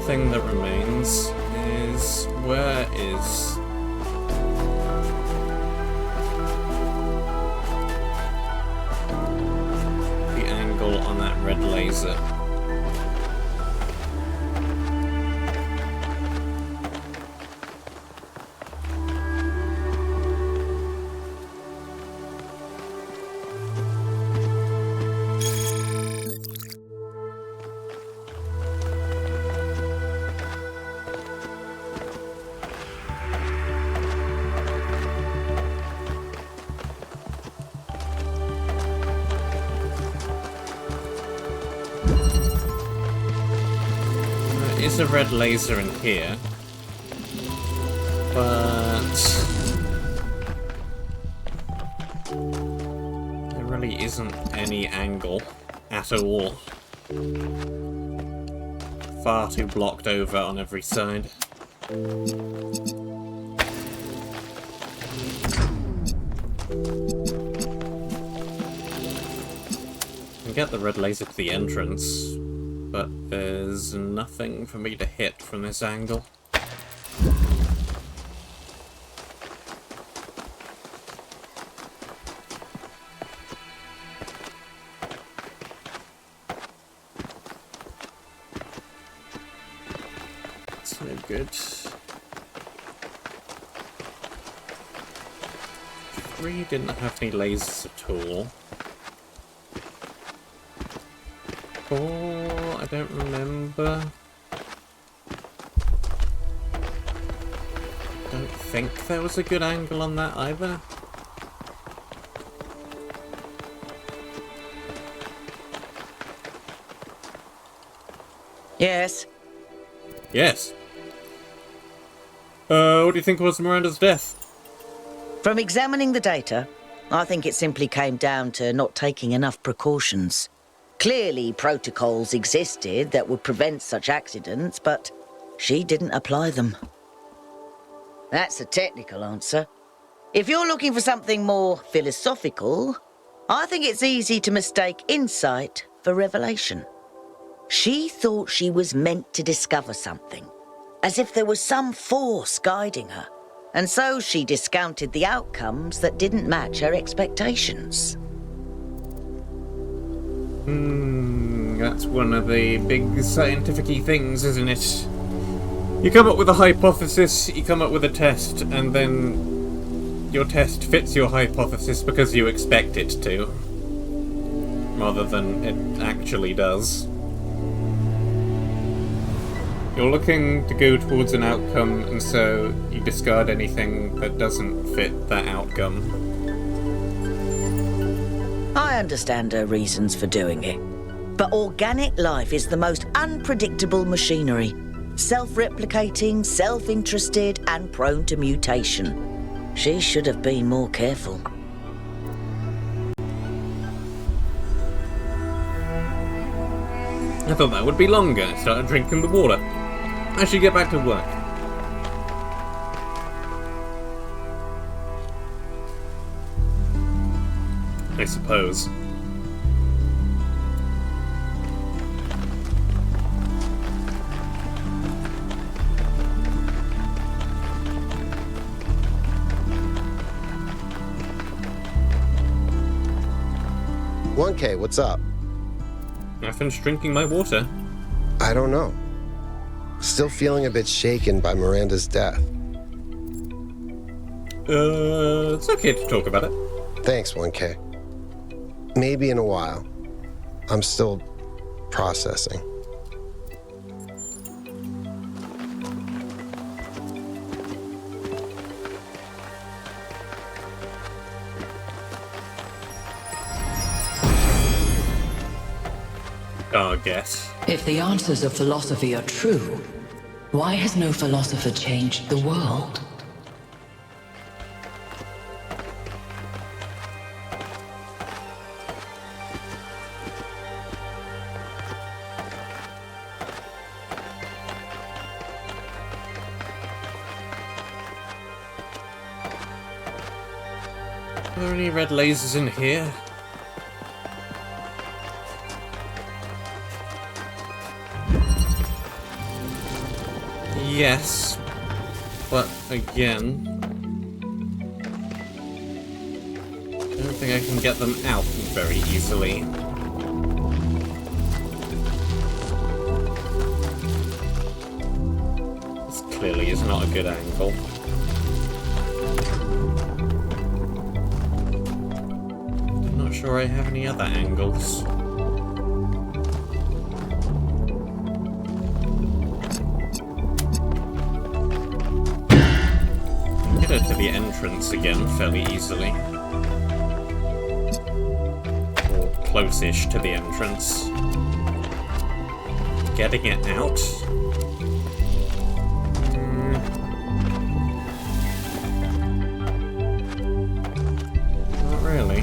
Thing that remains is where is the angle on that red laser? Is a red laser in here, but there really isn't any angle at all. Far too blocked over on every side. I can get the red laser to the entrance, but there's nothing for me to hit from this angle. That's no good. 3 didn't have any lasers at all. 4, I don't remember. Don't think there was a good angle on that either. Yes. Yes. What do you think was Miranda's death? From examining the data, I think it simply came down to not taking enough precautions. Clearly, protocols existed that would prevent such accidents, but she didn't apply them. That's a technical answer. If you're looking for something more philosophical, I think it's easy to mistake insight for revelation. She thought she was meant to discover something, as if there was some force guiding her, and so she discounted the outcomes that didn't match her expectations. That's one of the big scientific-y things, isn't it? You come up with a hypothesis, you come up with a test, and then your test fits your hypothesis because you expect it to, rather than it actually does. You're looking to go towards an outcome, and so you discard anything that doesn't fit that outcome. I understand her reasons for doing it, but organic life is the most unpredictable machinery. Self-replicating, self-interested, and prone to mutation. She should have been more careful. I thought that would be longer. I started drinking the water. I should get back to work. I suppose. "1K, what's up?" I finished drinking my water. "I don't know. Still feeling a bit shaken by Miranda's death." It's okay to talk about it. "Thanks, 1K. Maybe in a while. I'm still processing." I guess. If the answers of philosophy are true, why has no philosopher changed the world? Are there any red lasers in here? Yes, but again, I don't think I can get them out very easily. This clearly is not a good angle. I'm not sure I have any other angles. To the entrance again fairly easily. Or close-ish to the entrance. Getting it out? Not really.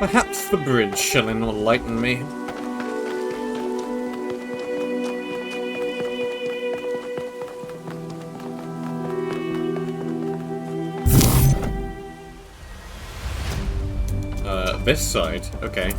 Perhaps the bridge shall enlighten me. This side? Okay.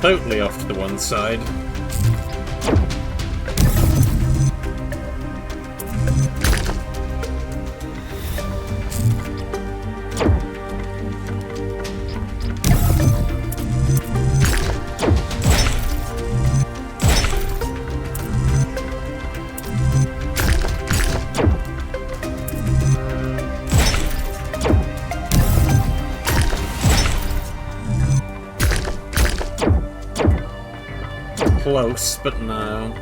totally off to the one side. Close, but no.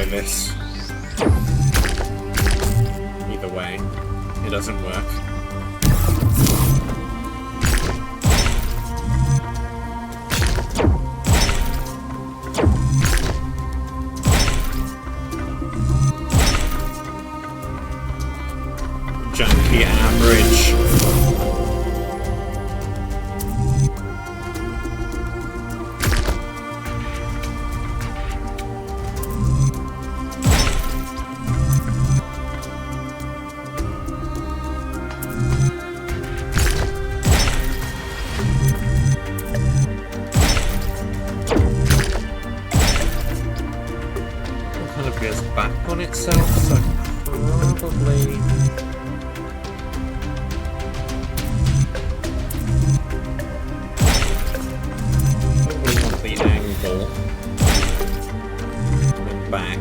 This. Either way, it doesn't work. Junkie average. Back on itself, so probably want the angle and back.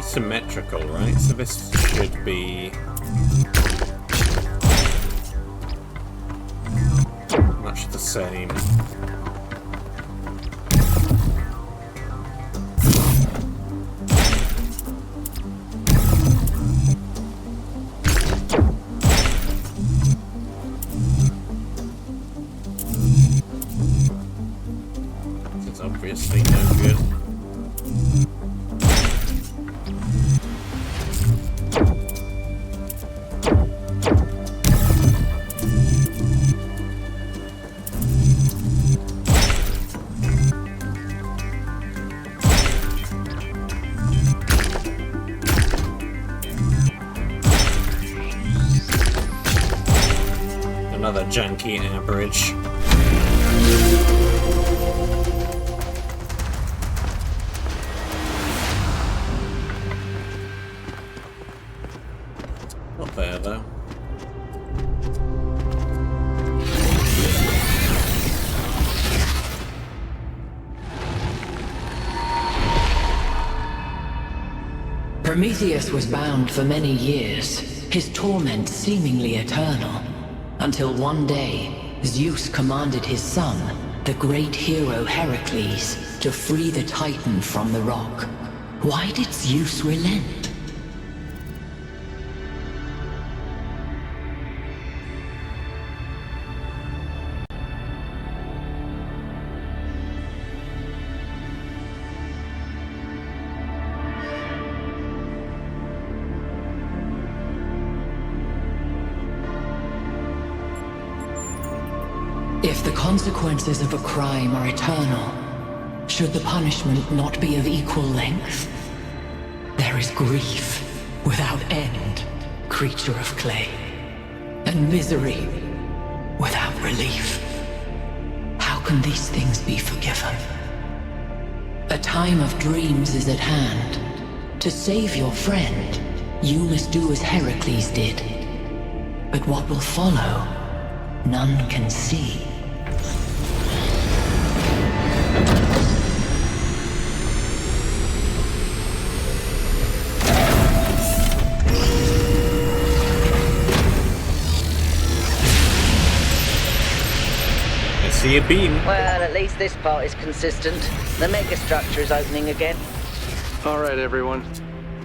Symmetrical, right? So this should be much the same. It's obviously no good. Another janky average. Not there though. Prometheus was bound for many years, his torment seemingly eternal. Until one day, Zeus commanded his son, the great hero Heracles, to free the Titan from the rock. Why did Zeus relent? If the consequences of a crime are eternal, should the punishment not be of equal length? There is grief without end, creature of clay, and misery without relief. How can these things be forgiven? A time of dreams is at hand. To save your friend, You must do as Heracles did. But what will follow, none can see. I see a beam. Well, at least this part is consistent. The megastructure is opening again. All right, everyone.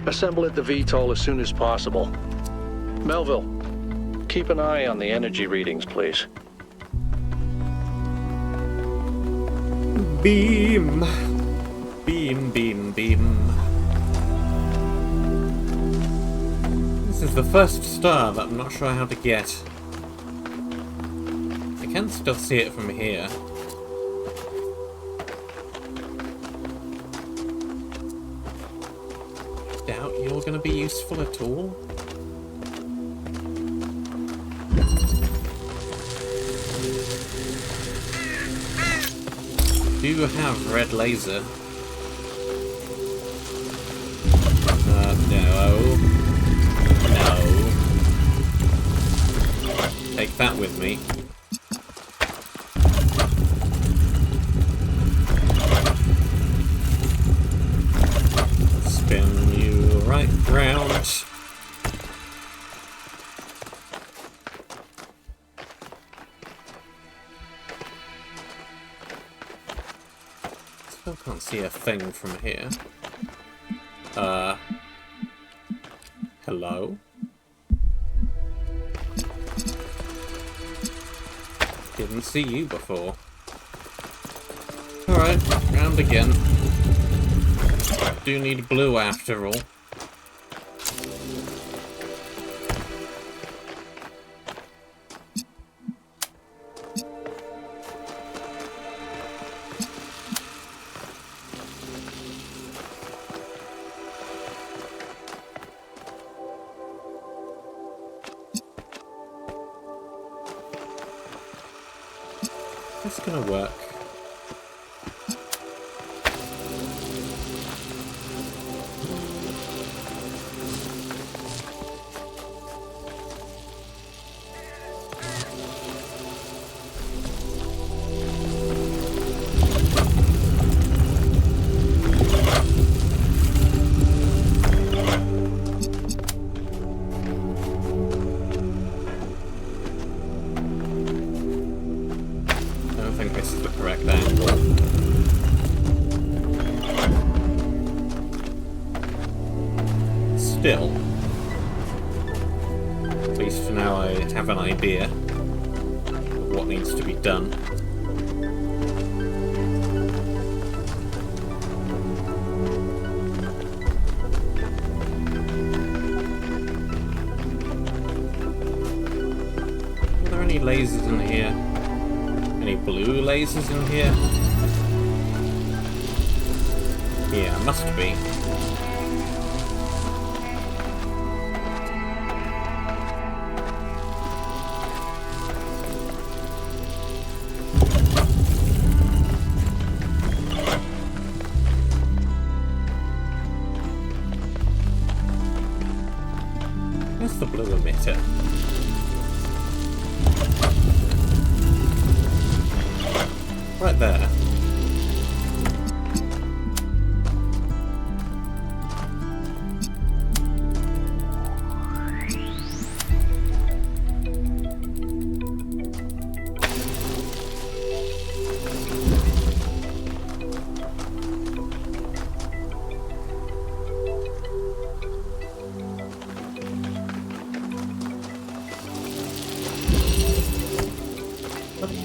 Assemble at the VTOL as soon as possible. Melville, keep an eye on the energy readings, please. Beam. Beam, beam, beam. This is the first star that I'm not sure how to get. I can still see it from here. Doubt you're going to be useful at all. Do have red laser. No. No. Take that with me. Spin you right round. Still can't see a thing from here. Hello? Didn't see you before. Alright, round again. Do need blue after all. It's gonna work. Still, at least for now I have an idea of what needs to be done. Are there any lasers in here? Any blue lasers in here? Yeah, must be. Where's the blue emitter? Right there.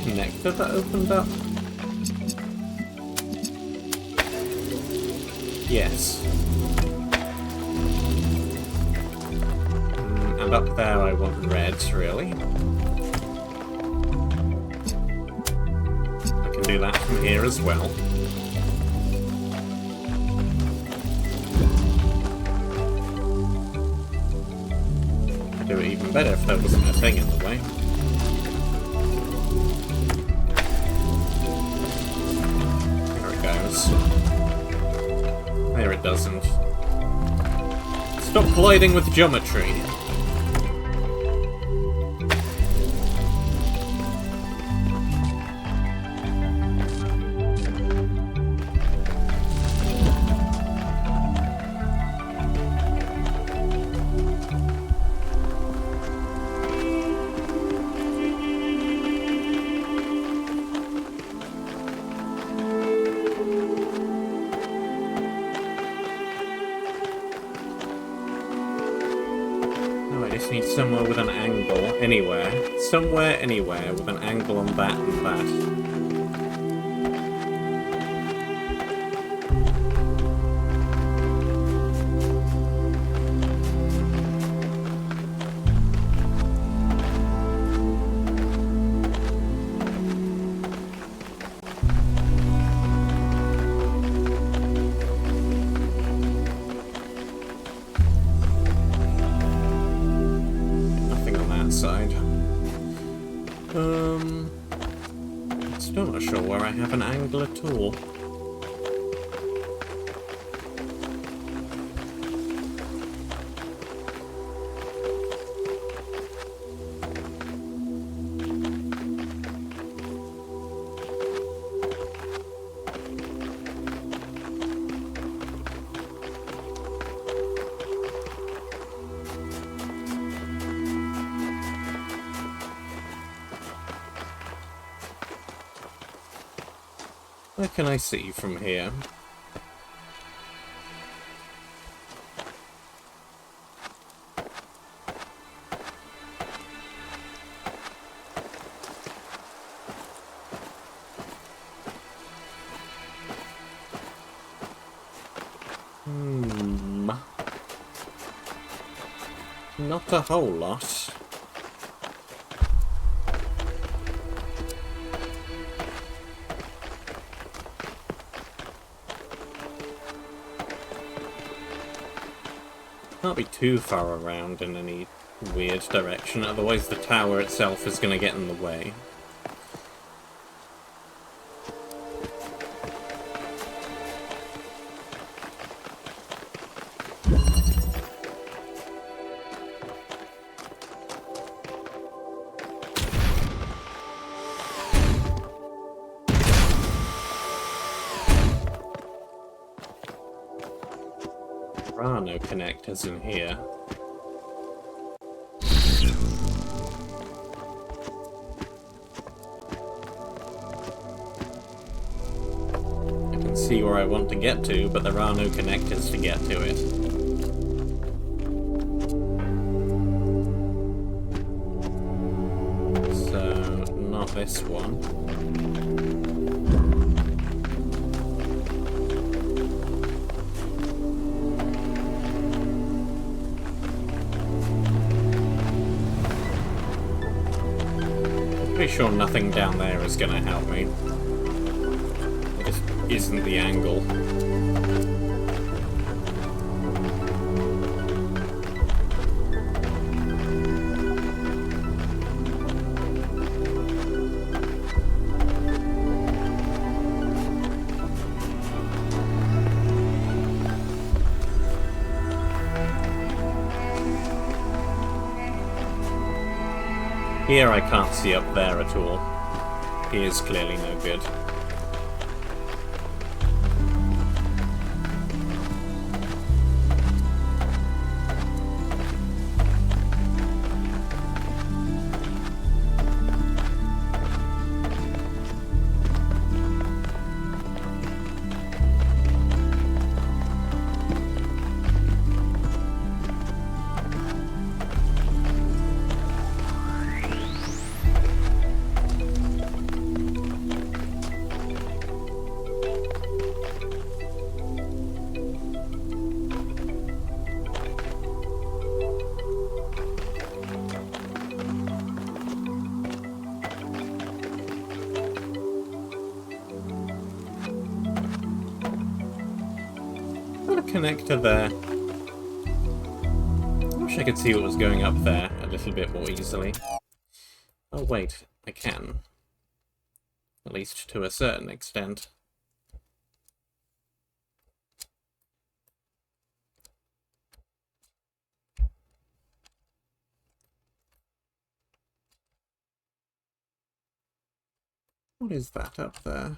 Connector that opened up? Yes. And up there I want red, really. I can do that from here as well. I'd do it even better if there wasn't a thing in the way. There it doesn't. Still Stop colliding with geometry. Need somewhere with an angle, anywhere. Somewhere, anywhere, with an angle on that and that. Still not sure where I have an angle at all. Where can I see from here? Not a whole lot. Can't be too far around in any weird direction, otherwise the tower itself is going to get in the way. There are no connectors in here. I can see where I want to get to, but there are no connectors to get to it. So, not this one. Pretty sure nothing down there is going to help me. It just isn't the angle. Here I can't see up there at all. Here's clearly no good. Connector there. I wish I could see what was going up there a little bit more easily. Oh wait, I can. At least to a certain extent. What is that up there?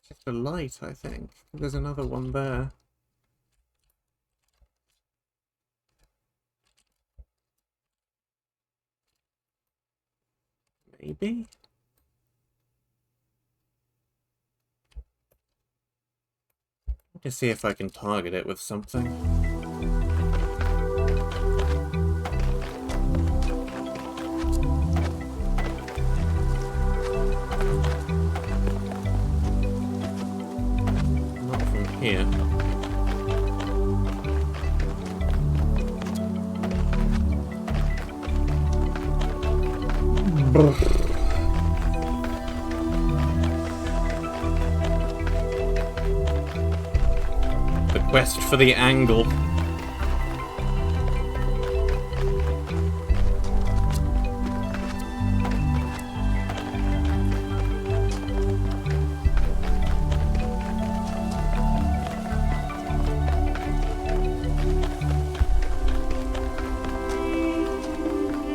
It's just a light, I think. There's another one there. Maybe? To see if I can target it with something. Not from here. The quest for the angle.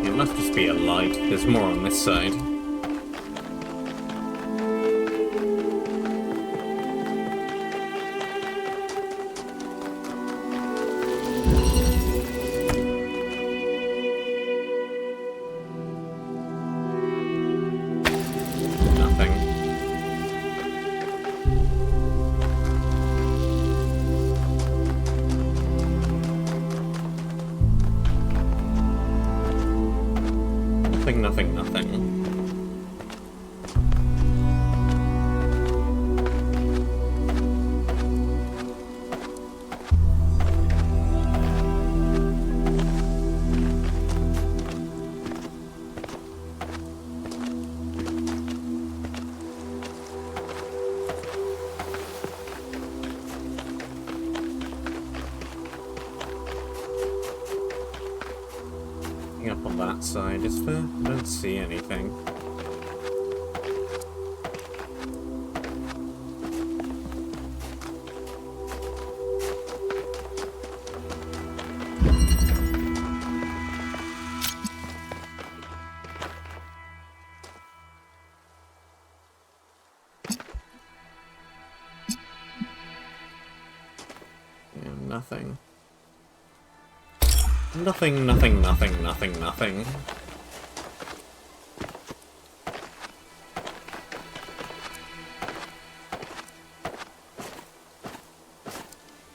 It must just be a light. There's more on this side. Nothing. Up on that side, is there? I don't see anything. Yeah, nothing. Nothing.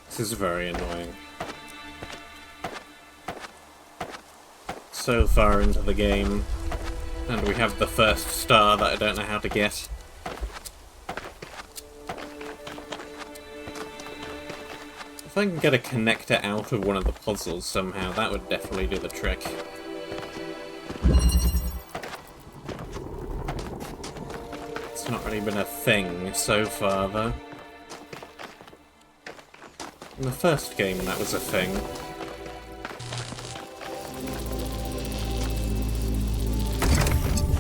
This is very annoying. So far into the game, and we have the first star that I don't know how to get. If I can get a connector out of one of the puzzles somehow, that would definitely do the trick. It's not really been a thing so far, though. In the first game, that was a thing.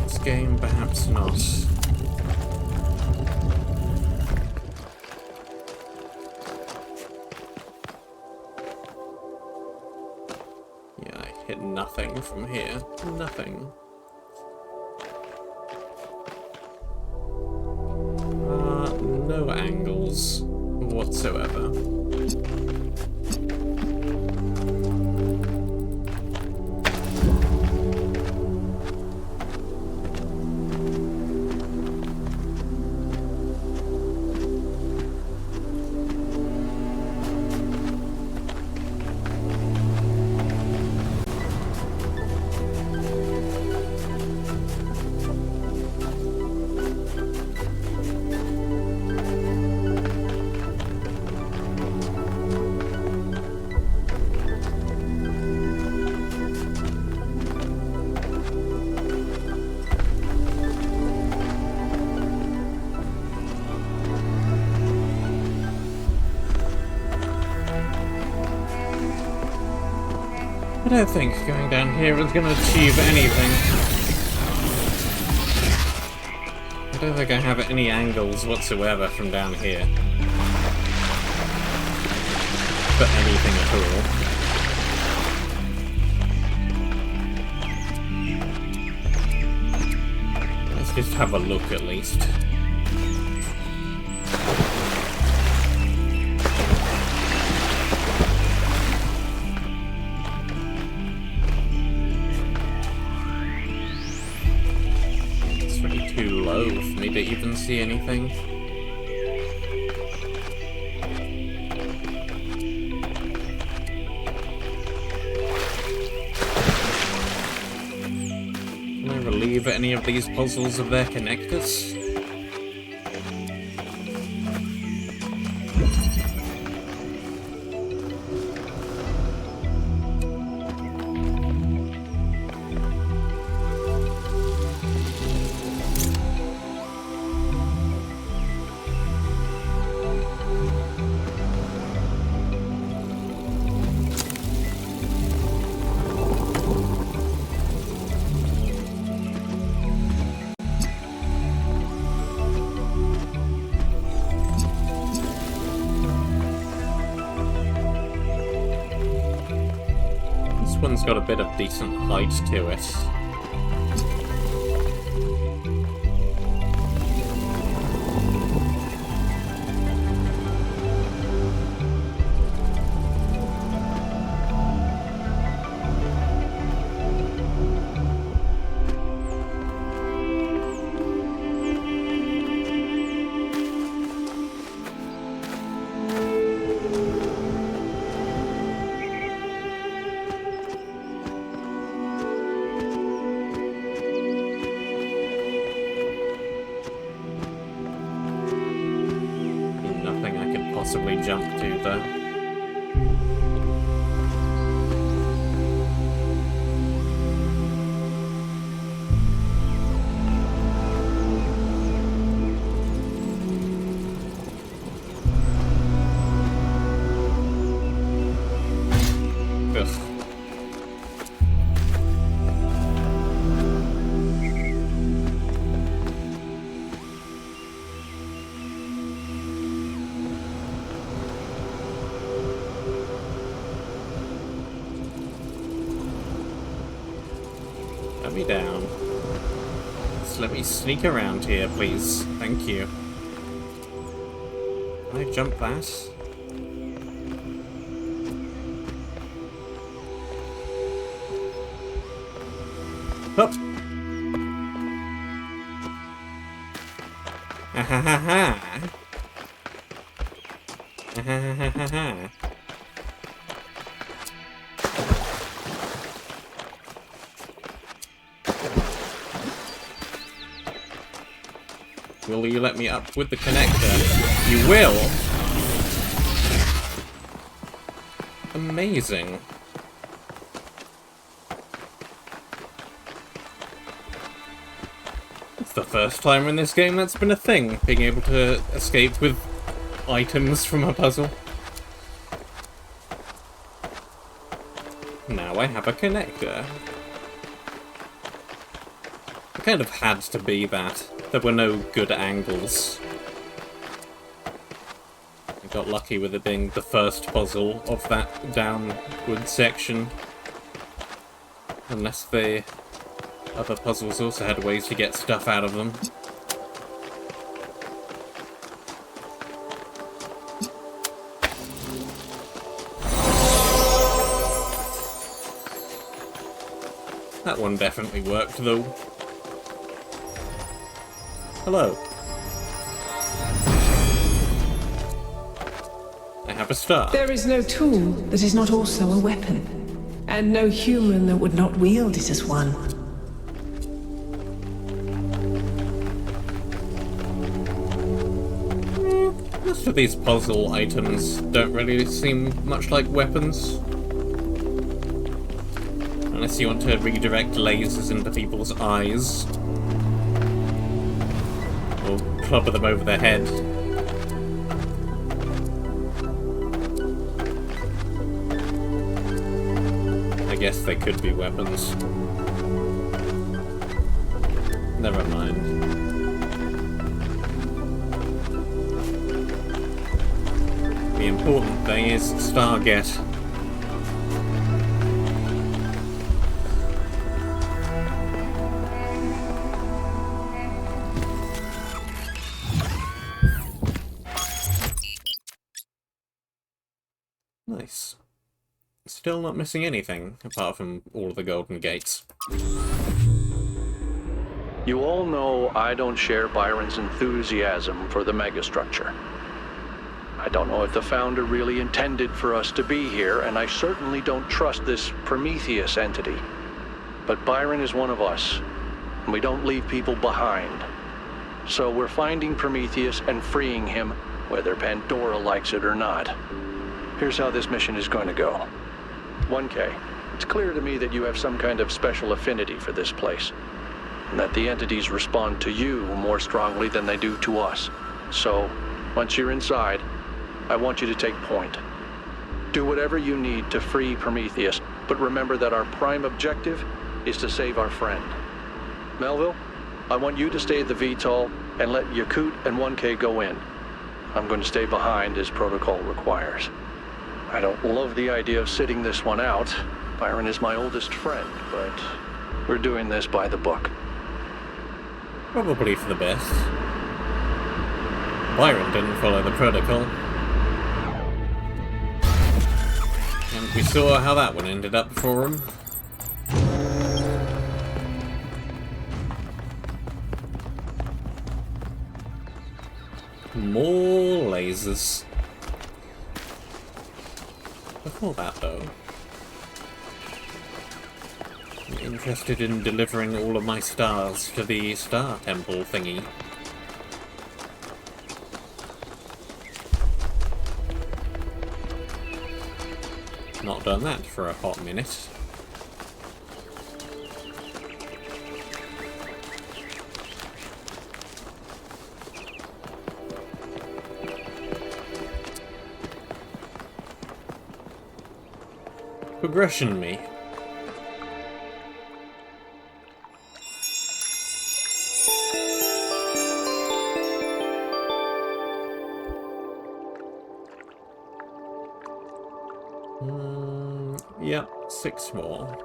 This game, perhaps not. Nothing from here. Nothing. No angles whatsoever. I don't think going down here is going to achieve anything. I don't think I have any angles whatsoever from down here. For anything at all. Let's just have a look at least. It's really too low for me to even see anything. Relieve any of these puzzles of their connectors? This one's got a bit of decent height to it. Possibly jump to though. Ugh. Let me down. Just let me sneak around here, please. Thank you. Can I jump that? Up! Ha ha ha ha! Ha ha ha ha ha! Will you let me up with the connector? You will? Amazing. It's the first time in this game that's been a thing, being able to escape with items from a puzzle. Now I have a connector. It kind of had to be that. There were no good angles. I got lucky with it being the first puzzle of that downward section. Unless the other puzzles also had ways to get stuff out of them. That one definitely worked though. Hello. I have a star. There is no tool that is not also a weapon, and no human that would not wield it as one. Most of these puzzle items don't really seem much like weapons. Unless you want to redirect lasers into people's eyes. Or club them over their head. I guess they could be weapons. Never mind. The important thing is Stargate. Nice. Still not missing anything, apart from all of the golden gates. You all know I don't share Byron's enthusiasm for the megastructure. I don't know if the Founder really intended for us to be here, and I certainly don't trust this Prometheus entity. But Byron is one of us, and we don't leave people behind. So we're finding Prometheus and freeing him, whether Pandora likes it or not. Here's how this mission is going to go. 1K, it's clear to me that you have some kind of special affinity for this place, and that the entities respond to you more strongly than they do to us. So, once you're inside, I want you to take point. Do whatever you need to free Prometheus, but remember that our prime objective is to save our friend. Melville, I want you to stay at the VTOL and let Yakut and 1K go in. I'm going to stay behind as protocol requires. I don't love the idea of sitting this one out. Byron is my oldest friend, but we're doing this by the book. Probably for the best. Byron didn't follow the protocol. And we saw how that one ended up for him. More lasers. Before that, though, I'm interested in delivering all of my stars to the Star Temple thingy. Not done that for a hot minute. Progression me. Yep, 6 more.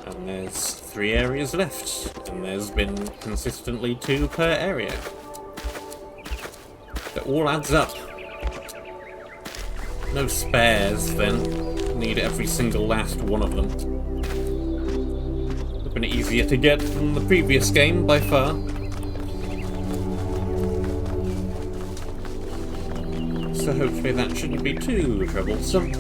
And there's 3 areas left, and there's been consistently 2 per area. It all adds up. No spares, then. Need every single last one of them. Would have been easier to get from the previous game, by far. So hopefully that shouldn't be too troublesome.